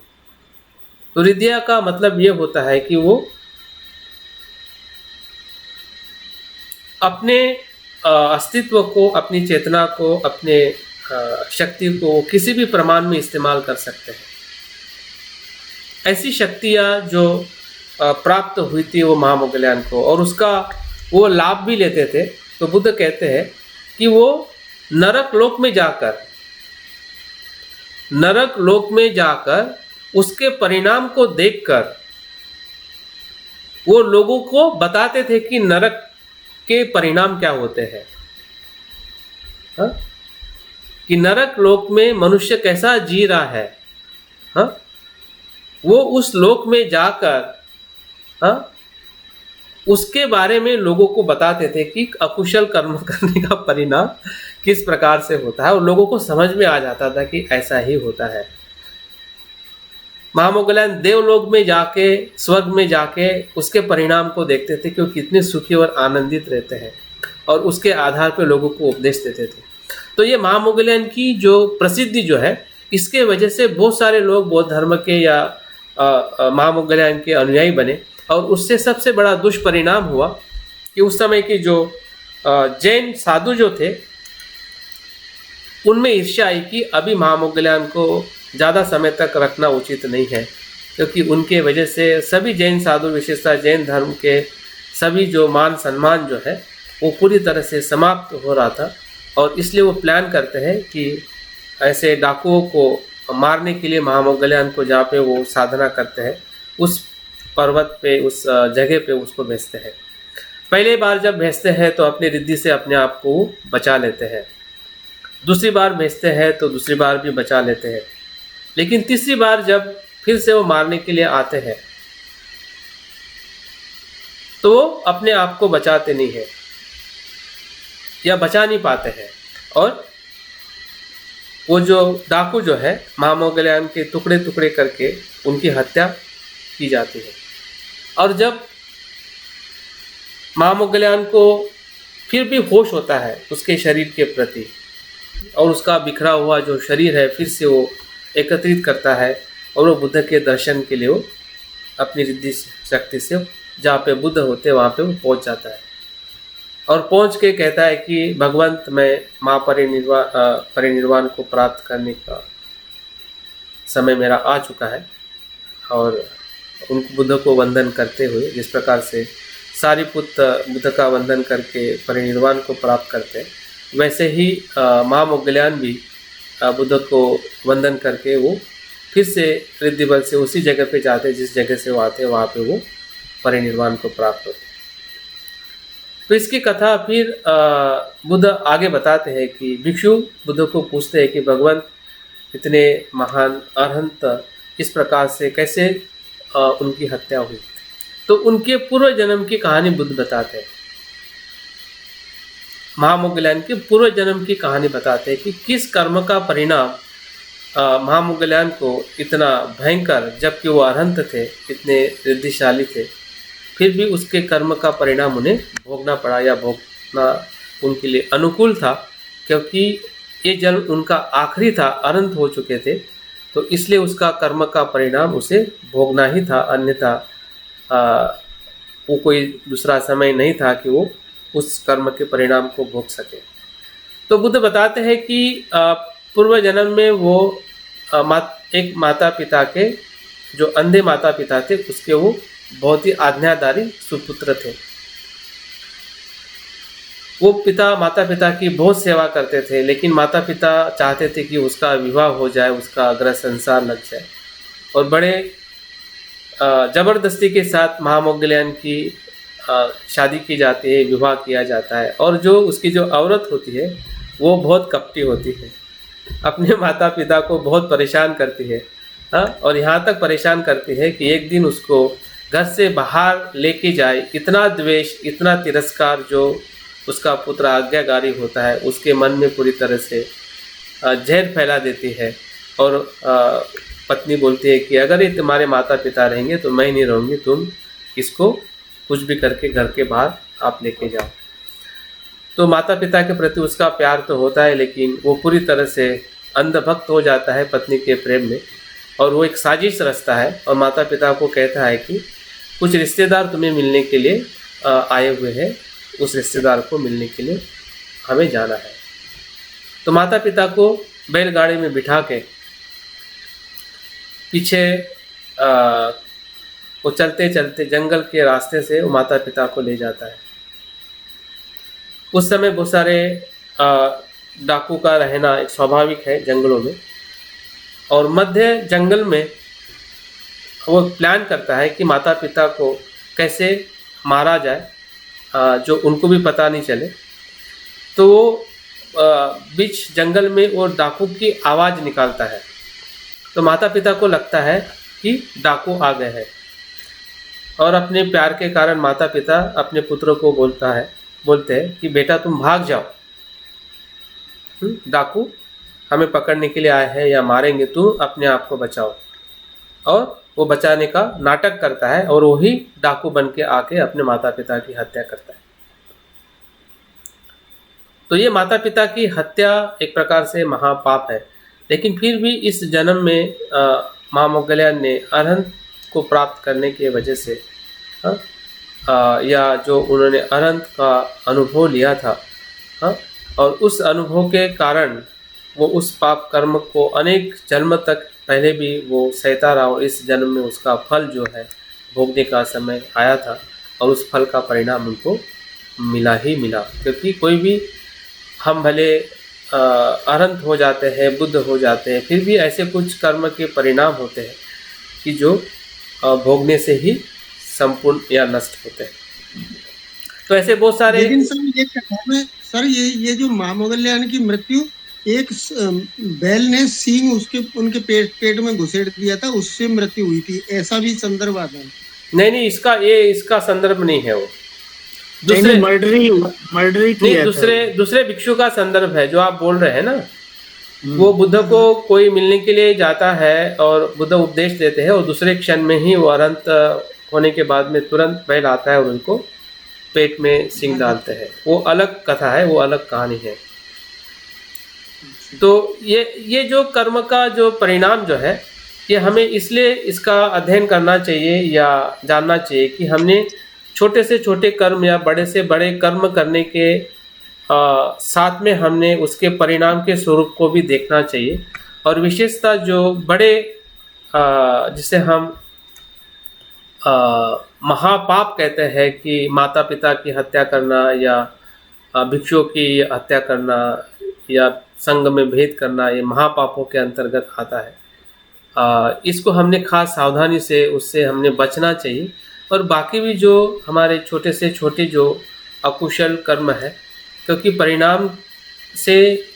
तो रिद्धिया का मतलब ये होता है कि वो अपने अस्तित्व को, अपनी चेतना को, अपने शक्ति को किसी भी प्रमाण में इस्तेमाल कर सकते हैं। ऐसी शक्तियाँ जो प्राप्त हुई थी वो महामौगल्यान को, और उसका वो लाभ भी लेते थे। तो बुद्ध कहते हैं कि वो नरक लोक में जाकर उसके परिणाम को देखकर वो लोगों को बताते थे कि नरक के परिणाम क्या होते हैं। कि नरक लोक में मनुष्य कैसा जी रहा है। वो उस लोक में जाकर उसके बारे में लोगों को बताते थे कि अकुशल कर्म करने का परिणाम किस प्रकार से होता है, और लोगों को समझ में आ जाता था कि ऐसा ही होता है। महामौगल्यान देवलोक में जाके, स्वर्ग में जाके उसके परिणाम को देखते थे कि वो कितने सुखी और आनंदित रहते हैं, और उसके आधार पर लोगों को उपदेश देते थे। तो ये महामौगल्यान की जो प्रसिद्धि जो है, इसके वजह से बहुत सारे लोग बौद्ध धर्म के या महामौगल्यान के अनुयायी बने। और उससे सबसे बड़ा दुष्परिणाम हुआ कि उस समय के जो जैन साधु जो थे, उनमें ईर्ष्या आई कि अभी महामौगल्यान को ज़्यादा समय तक रखना उचित नहीं है, क्योंकि उनके वजह से सभी जैन साधु, विशेषतः जैन धर्म के सभी जो मान सम्मान जो है वो पूरी तरह से समाप्त हो रहा था। और इसलिए वो प्लान करते हैं कि ऐसे डाकुओं को मारने के लिए महामौगल्यान को, जहाँ पे वो साधना करते हैं, उस पर्वत पे, उस जगह पे उसको भेजते हैं। पहले बार जब भेजते हैं तो अपनी रिद्धि से अपने आप को बचा लेते हैं, दूसरी बार भेजते हैं तो दूसरी बार भी बचा लेते हैं, लेकिन तीसरी बार जब फिर से वो मारने के लिए आते हैं तो वो अपने आप को बचाते नहीं है या बचा नहीं पाते हैं, और वो जो डाकू जो है महामौगल्यान के टुकड़े टुकड़े करके उनकी हत्या की जाती है। और जब महामौगल्यान को फिर भी होश होता है उसके शरीर के प्रति, और उसका बिखरा हुआ जो शरीर है फिर से वो एकत्रित करता है, और वो बुद्ध के दर्शन के लिए वो अपनी रिद्धि शक्ति से जहाँ पे बुद्ध होते वहाँ पे वो पहुँच जाता है, और पहुँच के कहता है कि भगवंत, मैं महापरिनिर्वाण को प्राप्त करने का समय मेरा आ चुका है। और उन बुद्ध को वंदन करते हुए, जिस प्रकार से सारिपुत्र बुद्ध का वंदन करके परिनिर्वाण को प्राप्त करते हैं, वैसे ही महामौगल्यान भी बुद्ध को वंदन करके वो फिर से रिद्धि बल से उसी जगह पे जाते हैं जिस जगह से वो आते हैं, वहाँ पे वो परिनिर्वाण को प्राप्त होते हैं। तो इसकी कथा फिर बुद्ध आगे बताते हैं कि भिक्षु बुद्ध को पूछते हैं कि भगवान इतने महान अरहंत इस प्रकार से कैसे उनकी हत्या हुई। तो उनके पूर्व जन्म की कहानी बुद्ध बताते हैं, महामौगल्यान के पूर्व जन्म की कहानी बताते हैं कि किस कर्म का परिणाम महामौगल्यान को इतना भयंकर, जबकि वो अरहंत थे, इतने रिद्धिशाली थे, फिर भी उसके कर्म का परिणाम उन्हें भोगना पड़ा, या भोगना उनके लिए अनुकूल था, क्योंकि ये जन्म उनका आखिरी था, अनंत हो चुके थे, तो इसलिए उसका कर्म का परिणाम उसे भोगना ही था, अन्यथा वो कोई दूसरा समय नहीं था कि वो उस कर्म के परिणाम को भोग सके। तो बुद्ध बताते हैं कि पूर्व जन्म में वो एक माता पिता के जो अंधे माता पिता थे उसके वो बहुत ही आज्ञाकारी सुपुत्र थे। वो माता पिता की बहुत सेवा करते थे, लेकिन माता पिता चाहते थे कि उसका विवाह हो जाए, उसका ग्रह संसार लग जाए, और बड़े जबरदस्ती के साथ महामौगल्यान की शादी की जाती है, विवाह किया जाता है। और जो उसकी जो औरत होती है वो बहुत कपटी होती है, अपने माता पिता को बहुत परेशान करती है। और यहाँ तक परेशान करती है कि एक दिन उसको घर से बाहर लेके जाए। इतना द्वेष, इतना तिरस्कार जो उसका पुत्र आज्ञाकारी होता है उसके मन में पूरी तरह से जहर फैला देती है। और पत्नी बोलती है कि अगर ये तुम्हारे माता पिता रहेंगे तो मैं नहीं रहूँगी, तुम इसको कुछ भी करके घर के बाहर आप लेके जाओ। तो माता पिता के प्रति उसका प्यार तो होता है, लेकिन वो पूरी तरह से अंधभक्त हो जाता है पत्नी के प्रेम में, और वो एक साजिश रचता है और माता पिता को कहता है कि कुछ रिश्तेदार तुम्हें मिलने के लिए आए हुए हैं, उस रिश्तेदार को मिलने के लिए हमें जाना है। तो माता पिता को बैलगाड़ी में बिठा के पीछे वो चलते चलते जंगल के रास्ते से वो माता पिता को ले जाता है। उस समय बहुत सारे डाकू का रहना एक स्वाभाविक है जंगलों में, और मध्य जंगल में वो प्लान करता है कि माता पिता को कैसे मारा जाए, जो उनको भी पता नहीं चले। तो वो बीच जंगल में वो डाकू की आवाज़ निकालता है। तो माता पिता को लगता है कि डाकू आ गए हैं, और अपने प्यार के कारण माता पिता अपने पुत्रों को बोलते हैं कि बेटा तुम भाग जाओ, डाकू हमें पकड़ने के लिए आए हैं या मारेंगे, तुम अपने आप को बचाओ। और वो बचाने का नाटक करता है और वही डाकू बन के आके अपने माता पिता की हत्या करता है। तो ये माता पिता की हत्या एक प्रकार से महापाप है, लेकिन फिर भी इस जन्म में महामौगल्यान ने अरहंत को प्राप्त करने की वजह से या जो उन्होंने अरहंत का अनुभव लिया था, और उस अनुभव के कारण वो उस पाप कर्म को अनेक जन्म तक पहले भी वो सहता रहा, और इस जन्म में उसका फल जो है भोगने का समय आया था, और उस फल का परिणाम उनको मिला ही मिला। क्योंकि कोई भी हम भले अरहंत हो जाते हैं, बुद्ध हो जाते हैं, फिर भी ऐसे कुछ कर्म के परिणाम होते हैं कि जो भोगने से ही संपूर्ण या नष्ट होते हैं। तो ऐसे बहुत सारे। लेकिन सर ये कथा में सर ये जो महामौगल्यान की मृत्यु एक बैल ने सींग उनके पेट में घुसेड़ दिया था, उससे मृत्यु हुई थी, ऐसा भी संदर्भ आता है? नहीं, इसका संदर्भ नहीं है। वो दूसरे भिक्षु का संदर्भ है जो आप बोल रहे हैं ना। वो बुद्ध को कोई मिलने के लिए जाता है और बुद्ध उपदेश देते हैं, और दूसरे क्षण में ही वो अरहंत होने के बाद में तुरंत बैल आता है और उनको पेट में सींग डालते हैं। वो अलग कथा है, वो अलग कहानी है। तो ये जो कर्म का जो परिणाम जो है, ये हमें इसलिए इसका अध्ययन करना चाहिए या जानना चाहिए कि हमने छोटे से छोटे कर्म या बड़े से बड़े कर्म करने के साथ में हमने उसके परिणाम के स्वरूप को भी देखना चाहिए। और विशेषता जो बड़े जिसे हम महापाप कहते हैं कि माता पिता की हत्या करना या भिक्षुओं की हत्या करना या संग में भेद करना, ये महापापों के अंतर्गत आता है। इसको हमने खास सावधानी से उससे हमने बचना चाहिए। और बाकी भी जो हमारे छोटे से छोटे जो अकुशल कर्म है, क्योंकि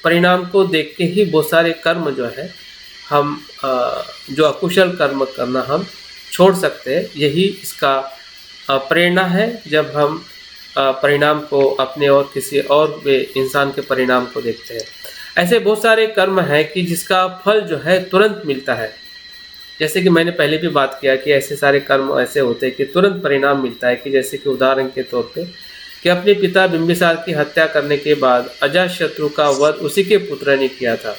परिणाम को देख के ही बहुत सारे कर्म जो है हम जो अकुशल कर्म करना हम छोड़ सकते हैं। यही इसका प्रेरणा है जब हम परिणाम को अपने और किसी और इंसान के परिणाम को देखते हैं। ऐसे बहुत सारे कर्म हैं कि जिसका फल जो है तुरंत मिलता है। जैसे कि मैंने पहले भी बात किया कि ऐसे सारे कर्म ऐसे होते हैं कि तुरंत परिणाम मिलता है। कि जैसे कि उदाहरण के तौर पे कि अपने पिता बिंबिसार की हत्या करने के बाद अजातशत्रु का वध उसी के पुत्र ने किया था,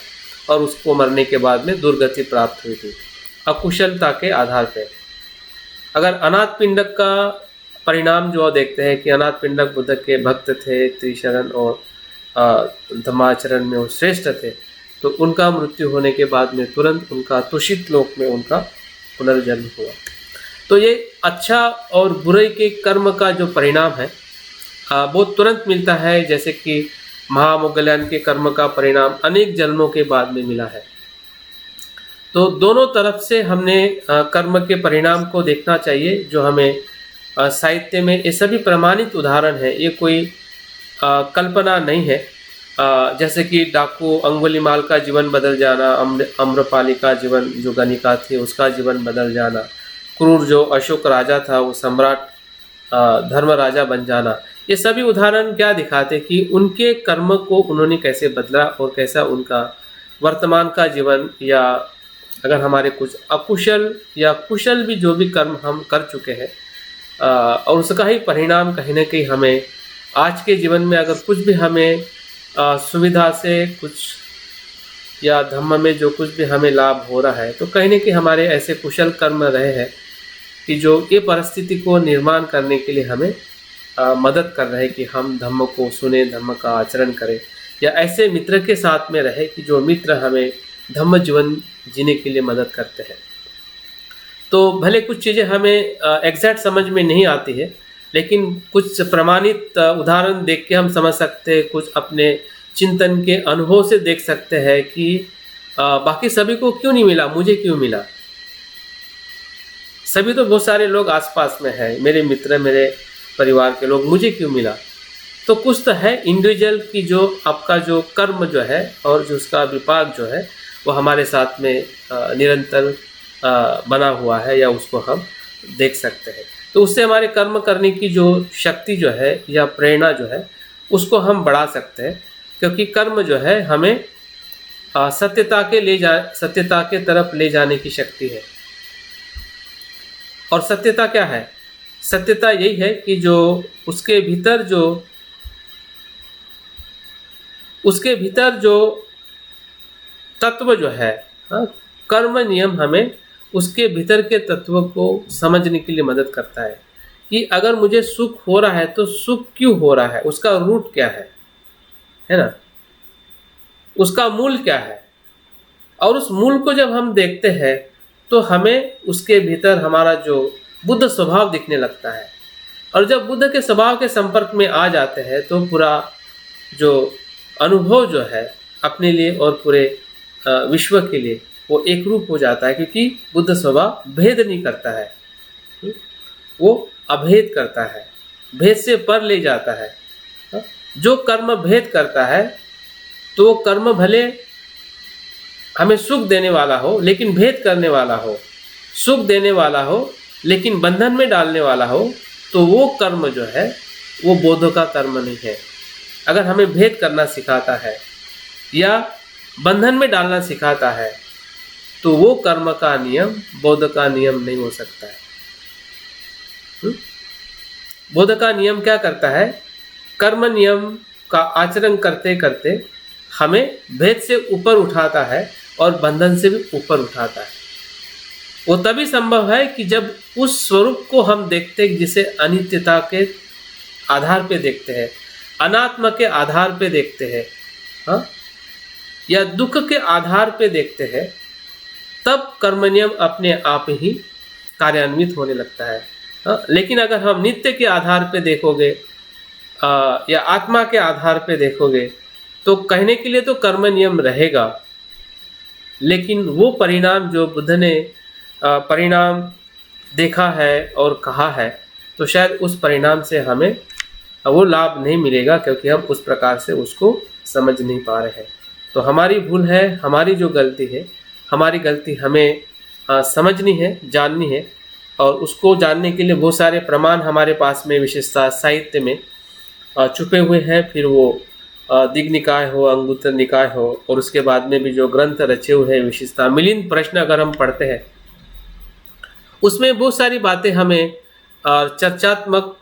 और उसको मरने के बाद में दुर्गति प्राप्त हुई थी अकुशलता के आधार पर। अगर अनाथ पिंडक का परिणाम जो देखते हैं कि अनाथ पिंडक बुद्ध के भक्त थे, त्रिशरण और धम्माचरण में वो श्रेष्ठ थे, तो उनका मृत्यु होने के बाद में तुरंत उनका तुषित लोक में उनका पुनर्जन्म हुआ। तो ये अच्छा और बुरे के कर्म का जो परिणाम है वो तुरंत मिलता है, जैसे कि महामोगल्यान के कर्म का परिणाम अनेक जन्मों के बाद में मिला है। तो दोनों तरफ से हमने कर्म के परिणाम को देखना चाहिए, जो हमें साहित्य में ये सभी प्रमाणित उदाहरण है, ये कोई कल्पना नहीं है। जैसे कि डाकू अंगुलीमाल का जीवन बदल जाना, अम्रपाली का जीवन जो गणिका थी उसका जीवन बदल जाना, क्रूर जो अशोक राजा था वो सम्राट धर्म राजा बन जाना, ये सभी उदाहरण क्या दिखाते कि उनके कर्म को उन्होंने कैसे बदला और कैसा उनका वर्तमान का जीवन, या अगर हमारे कुछ अकुशल या कुशल भी जो भी कर्म हम कर चुके हैं और उसका ही परिणाम कहीं ना कहीं हमें आज के जीवन में अगर कुछ भी हमें सुविधा से कुछ या धम्म में जो कुछ भी हमें लाभ हो रहा है, तो कहीं ना कहीं हमारे ऐसे कुशल कर्म रहे हैं कि जो ये परिस्थिति को निर्माण करने के लिए हमें मदद कर रहे हैं कि हम धम्म को सुने, धम्म का आचरण करें, या ऐसे मित्र के साथ में रहे कि जो मित्र हमें धम्म जीवन जीने के लिए मदद करते हैं। तो भले कुछ चीज़ें हमें एग्जैक्ट समझ में नहीं आती है, लेकिन कुछ प्रमाणित उदाहरण देख के हम समझ सकते हैं, कुछ अपने चिंतन के अनुभव से देख सकते हैं कि बाकी सभी को क्यों नहीं मिला, मुझे क्यों मिला। सभी तो बहुत सारे लोग आसपास में हैं, मेरे मित्र, मेरे परिवार के लोग, मुझे क्यों मिला। तो कुछ तो है इंडिविजुअल की जो आपका जो कर्म जो है और जो उसका विपाक जो है वो हमारे साथ में निरंतर बना हुआ है, या उसको हम देख सकते हैं। तो उससे हमारे कर्म करने की जो शक्ति जो है या प्रेरणा जो है उसको हम बढ़ा सकते हैं, क्योंकि कर्म जो है हमें सत्यता के तरफ ले जाने की शक्ति है। और सत्यता क्या है? सत्यता यही है कि जो उसके भीतर जो तत्व जो है, कर्म नियम हमें उसके भीतर के तत्व को समझने के लिए मदद करता है कि अगर मुझे सुख हो रहा है तो सुख क्यों हो रहा है, उसका रूट क्या है ना, उसका मूल क्या है। और उस मूल को जब हम देखते हैं तो हमें उसके भीतर हमारा जो बुद्ध स्वभाव दिखने लगता है। और जब बुद्ध के स्वभाव के संपर्क में आ जाते हैं तो पूरा जो अनुभव जो है अपने लिए और पूरे विश्व के लिए वो एक रूप हो जाता है, क्योंकि बुद्ध स्वभाव भेद नहीं करता है, वो अभेद करता है, भेद से पर ले जाता है। जो कर्म भेद करता है तो वो कर्म भले हमें सुख देने वाला हो लेकिन भेद करने वाला हो, सुख देने वाला हो लेकिन बंधन में डालने वाला हो, तो वो कर्म जो है वो बोध का कर्म नहीं है। अगर हमें भेद करना सिखाता है या बंधन में डालना सिखाता है तो वो कर्म का नियम बोध का नियम नहीं हो सकता है। बोध का नियम क्या करता है? कर्म नियम का आचरण करते करते हमें भेद से ऊपर उठाता है और बंधन से भी ऊपर उठाता है। वो तभी संभव है कि जब उस स्वरूप को हम देखते हैं जिसे अनित्यता के आधार पे देखते हैं, अनात्म के आधार पे देखते हैं, हाँ, या दुख के आधार पे देखते हैं, तब कर्म नियम अपने आप ही कार्यान्वित होने लगता है। हाँ, लेकिन अगर हम नित्य के आधार पे देखोगे या आत्मा के आधार पे देखोगे तो कहने के लिए तो कर्म नियम रहेगा, लेकिन वो परिणाम जो बुद्ध ने परिणाम देखा है और कहा है, तो शायद उस परिणाम से हमें वो लाभ नहीं मिलेगा, क्योंकि हम उस प्रकार से उसको समझ नहीं पा रहे हैं। तो हमारी भूल है, हमारी जो गलती है, हमारी गलती हमें समझनी है, जाननी है, और उसको जानने के लिए बहुत सारे प्रमाण हमारे पास में विशेषता साहित्य में छुपे हुए हैं। फिर वो दिग् निकाय हो, अंगुत्तर निकाय हो, और उसके बाद में भी जो ग्रंथ रचे हुए हैं विशेषता मिलिंद प्रश्न अगर हम पढ़ते हैं उसमें बहुत सारी बातें हमें चर्चात्मक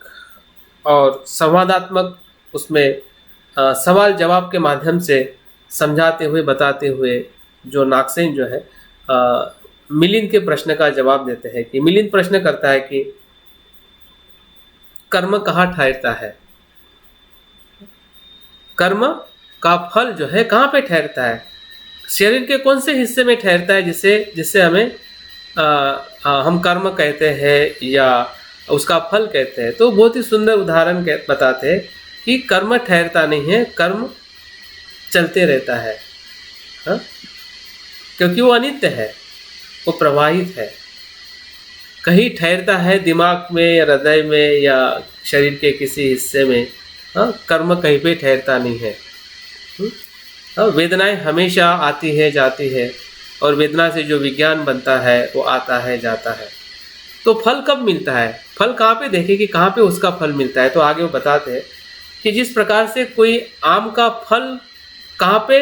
और संवादात्मक उसमें सवाल जवाब के माध्यम से समझाते हुए बताते हुए जो नागसेन जो है मिलिंद के प्रश्न का जवाब देते हैं कि मिलिंद प्रश्न करता है कि कर्म कहाँ ठहरता है, कर्म का फल जो है कहाँ पे ठहरता है। शरीर के कौन से हिस्से में ठहरता है जिससे जिससे हमें हम कर्म कहते हैं या उसका फल कहते हैं। तो बहुत ही सुंदर उदाहरण बताते हैं कि कर्म ठहरता नहीं है, कर्म चलते रहता है, हाँ? क्योंकि वो अनित्य है, वो प्रवाहित है। कहीं ठहरता है दिमाग में या हृदय में या शरीर के किसी हिस्से में, हाँ? कर्म कहीं पे ठहरता नहीं है। हाँ? वेदनाएं हमेशा आती है जाती है, और वेदना से जो विज्ञान बनता है वो आता है जाता है। तो फल कब मिलता है, फल कहाँ पे देखें कि कहाँ पे उसका फल मिलता है। तो आगे वो बताते हैं कि जिस प्रकार से कोई आम का फल कहाँ पे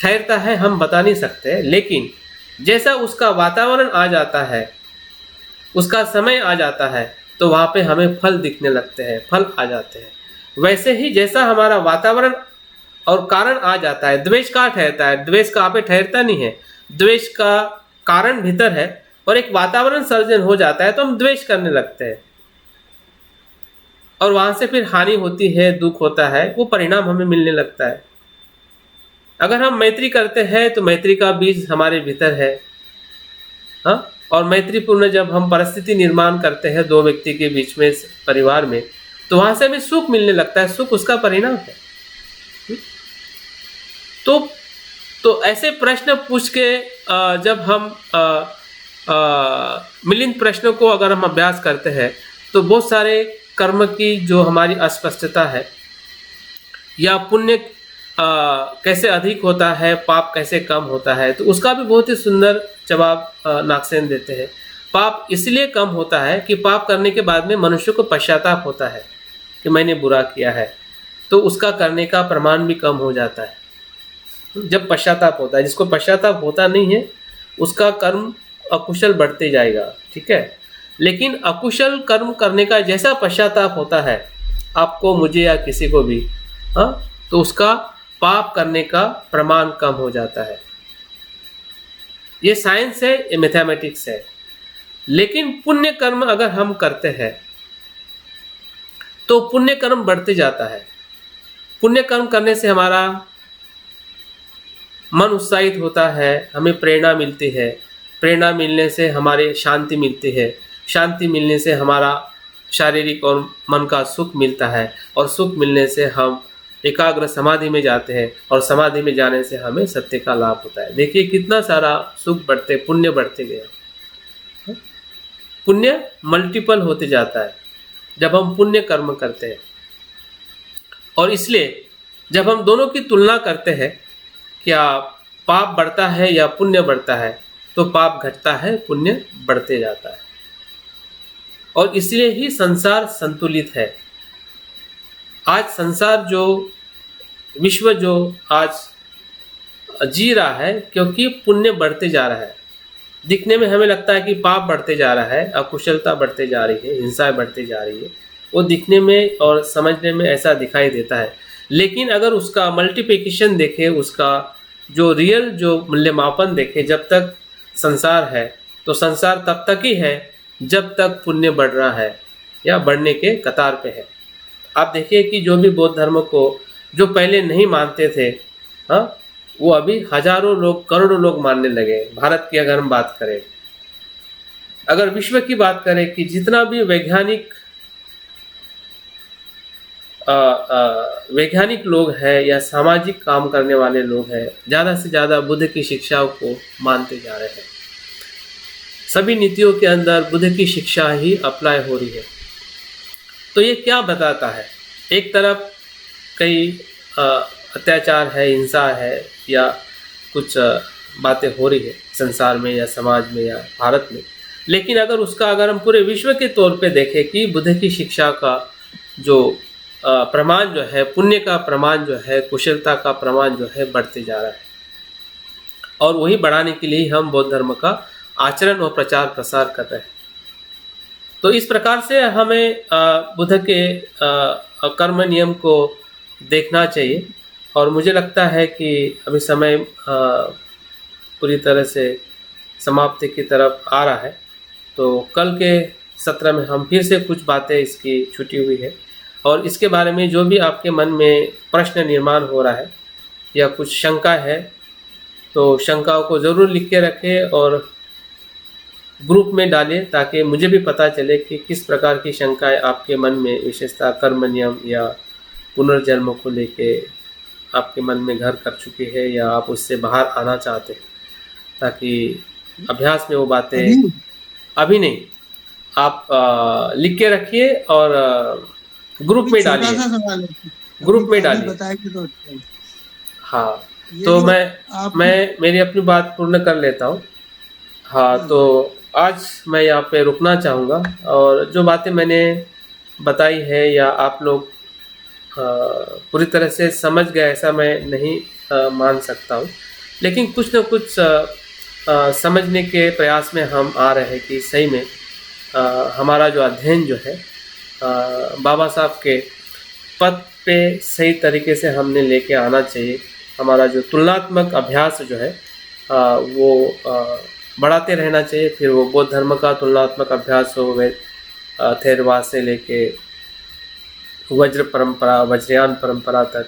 ठहरता है हम बता नहीं सकते, लेकिन जैसा उसका वातावरण आ जाता है, उसका समय आ जाता है, तो वहाँ पे हमें फल दिखने लगते हैं, फल आ जाते हैं। वैसे ही जैसा हमारा वातावरण और कारण आ जाता है, द्वेष कहाँ ठहरता है, द्वेष कहाँ पे ठहरता नहीं है, द्वेष का कारण भीतर है और एक वातावरण सर्जन हो जाता है तो हम द्वेष करने लगते हैं, और वहां से फिर हानि होती है, दुख होता है, वो परिणाम हमें मिलने लगता है। अगर हम मैत्री करते हैं तो मैत्री का बीज हमारे भीतर है, हाँ? और मैत्रीपूर्ण जब हम परिस्थिति निर्माण करते हैं दो व्यक्ति के बीच में, परिवार में, तो वहां से हमें सुख मिलने लगता है, सुख उसका परिणाम है। तो ऐसे प्रश्न पूछ के जब हम मिलिंद प्रश्नों को अगर हम अभ्यास करते हैं तो बहुत सारे कर्म की जो हमारी अस्पष्टता है, या पुण्य कैसे अधिक होता है, पाप कैसे कम होता है, तो उसका भी बहुत ही सुंदर जवाब नागसेन देते हैं। पाप इसलिए कम होता है कि पाप करने के बाद में मनुष्य को पश्चाताप होता है कि मैंने बुरा किया है, तो उसका करने का प्रमाण भी कम हो जाता है जब पश्चाताप होता है। जिसको पश्चाताप होता नहीं है उसका कर्म अकुशल बढ़ते जाएगा, ठीक है। लेकिन अकुशल कर्म करने का जैसा पश्चाताप होता है आपको, मुझे या किसी को भी, हाँ, तो उसका पाप करने का प्रमाण कम हो जाता है। ये साइंस है, ये मैथमेटिक्स है। लेकिन पुण्य कर्म अगर हम करते हैं तो पुण्य कर्म बढ़ते जाता है। पुण्य कर्म करने से हमारा मन उत्साहित होता है, हमें प्रेरणा मिलती है, प्रेरणा मिलने से हमारे शांति मिलती है, शांति मिलने से हमारा शारीरिक और मन का सुख मिलता है, और सुख मिलने से हम एकाग्र समाधि में जाते हैं, और समाधि में जाने से हमें सत्य का लाभ होता है। देखिए कितना सारा सुख बढ़ते, पुण्य बढ़ते गया। पुण्य मल्टीपल होते जाता है जब हम पुण्य कर्म करते हैं। और इसलिए जब हम दोनों की तुलना करते हैं, क्या पाप बढ़ता है या पुण्य बढ़ता है, तो पाप घटता है, पुण्य बढ़ते जाता है। और इसलिए ही संसार संतुलित है। आज संसार जो विश्व जो आज जी रहा है, क्योंकि पुण्य बढ़ते जा रहा है। दिखने में हमें लगता है कि पाप बढ़ते जा रहा है, अकुशलता बढ़ते जा रही है, हिंसा बढ़ते जा रही है, वो दिखने में और समझने में ऐसा दिखाई देता है। लेकिन अगर उसका मल्टीप्लिकेशन देखें, उसका जो रियल जो मूल्यमापन देखें, जब तक संसार है तो संसार तब तक ही है जब तक पुण्य बढ़ रहा है या बढ़ने के कतार पे है। आप देखिए कि जो भी बौद्ध धर्म को जो पहले नहीं मानते थे, हाँ, वो अभी हजारों लोग, करोड़ों लोग मानने लगे। भारत की अगर हम बात करें, अगर विश्व की बात करें कि जितना भी वैज्ञानिक लोग हैं या सामाजिक काम करने वाले लोग हैं, ज़्यादा से ज़्यादा बुद्ध की शिक्षाओं को मानते जा रहे हैं। सभी नीतियों के अंदर बुद्ध की शिक्षा ही अप्लाई हो रही है। तो ये क्या बताता है? एक तरफ कई अत्याचार है, हिंसा है, या कुछ बातें हो रही है संसार में या समाज में या भारत में, लेकिन अगर हम पूरे विश्व के तौर पे देखें कि बुद्ध की शिक्षा का जो प्रमाण जो है, पुण्य का प्रमाण जो है, कुशलता का प्रमाण जो है, बढ़ते जा रहा है। और वही बढ़ाने के लिए हम बौद्ध धर्म का आचरण और प्रचार प्रसार कर रहे हैं। तो इस प्रकार से हमें बुद्ध के कर्म नियम को देखना चाहिए। और मुझे लगता है कि अभी समय पूरी तरह से समाप्ति की तरफ आ रहा है, तो कल के सत्र में हम फिर से कुछ बातें इसकी छुटी हुई है, और इसके बारे में जो भी आपके मन में प्रश्न निर्माण हो रहा है या कुछ शंका है तो शंकाओं को ज़रूर लिख के रखें और ग्रुप में डालिए, ताकि मुझे भी पता चले कि किस प्रकार की शंकाएं आपके मन में विशेषतः कर्म नियम या पुनर्जन्म को लेके आपके मन में घर कर चुकी है, या आप उससे बाहर आना चाहते हैं, ताकि अभ्यास में वो बातें अभी नहीं, आप लिख के रखिए और ग्रुप में डालिए, ग्रुप में डालिए। हाँ, तो मैं मेरी अपनी बात पूर्ण कर लेता हूँ। हाँ, तो आज मैं यहाँ पे रुकना चाहूँगा, और जो बातें मैंने बताई है या आप लोग पूरी तरह से समझ गए ऐसा मैं नहीं मान सकता हूँ, लेकिन कुछ न कुछ समझने के प्रयास में हम आ रहे हैं कि सही में हमारा जो अध्ययन जो है बाबा साहब के पद पे सही तरीके से हमने लेके आना चाहिए। हमारा जो तुलनात्मक अभ्यास जो है वो बढ़ाते रहना चाहिए। फिर वो बौद्ध धर्म का तुलनात्मक अभ्यास हो, वे थेरवाद से लेके वज्र परंपरा, वज्रयान परंपरा तक,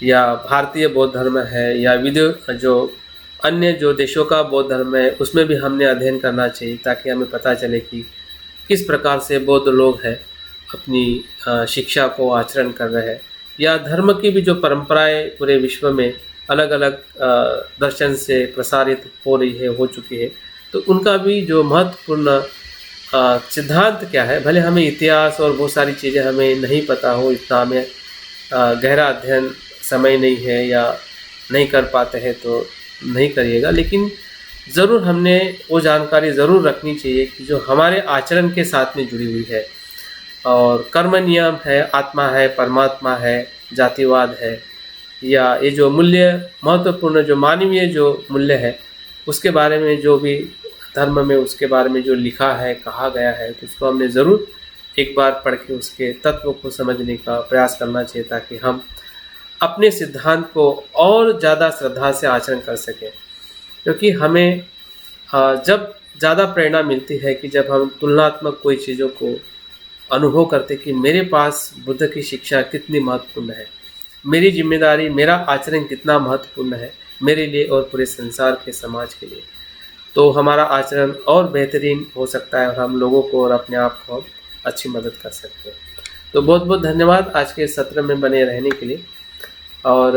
या भारतीय बौद्ध धर्म है, या जो अन्य जो देशों का बौद्ध धर्म है उसमें भी हमने अध्ययन करना चाहिए, ताकि हमें पता चले कि किस प्रकार से बौद्ध लोग हैं अपनी शिक्षा को आचरण कर रहे हैं, या धर्म की भी जो परंपराएं पूरे विश्व में अलग अलग दर्शन से प्रसारित हो रही है, हो चुकी है, तो उनका भी जो महत्वपूर्ण सिद्धांत क्या है। भले हमें इतिहास और बहुत सारी चीज़ें हमें नहीं पता हो, इतना हमें गहरा अध्ययन समय नहीं है या नहीं कर पाते हैं तो नहीं करिएगा, लेकिन ज़रूर हमने वो जानकारी ज़रूर रखनी चाहिए कि जो हमारे आचरण के साथ में जुड़ी हुई है, और कर्म नियम है, आत्मा है, परमात्मा है, जातिवाद है, या ये जो मूल्य महत्वपूर्ण जो मानवीय जो मूल्य है उसके बारे में जो भी धर्म में उसके बारे में जो लिखा है, कहा गया है, तो उसको हमने ज़रूर एक बार पढ़ के उसके तत्व को समझने का प्रयास करना चाहिए, ताकि हम अपने सिद्धांत को और ज़्यादा श्रद्धा से आचरण कर सकें। क्योंकि हमें जब ज़्यादा प्रेरणा मिलती है कि जब हम तुलनात्मक कोई चीज़ों को अनुभव करते कि मेरे पास बुद्ध की शिक्षा कितनी महत्वपूर्ण है, मेरी जिम्मेदारी, मेरा आचरण कितना महत्वपूर्ण है मेरे लिए और पूरे संसार के समाज के लिए, तो हमारा आचरण और बेहतरीन हो सकता है और हम लोगों को और अपने आप को अच्छी मदद कर सकते हैं। तो बहुत बहुत धन्यवाद आज के सत्र में बने रहने के लिए, और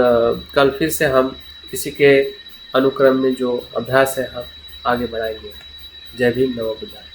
कल फिर से हम इसी के अनुक्रम में जो अभ्यास है हम आगे बढ़ाएंगे। जय भीम, नमो बुद्धाय।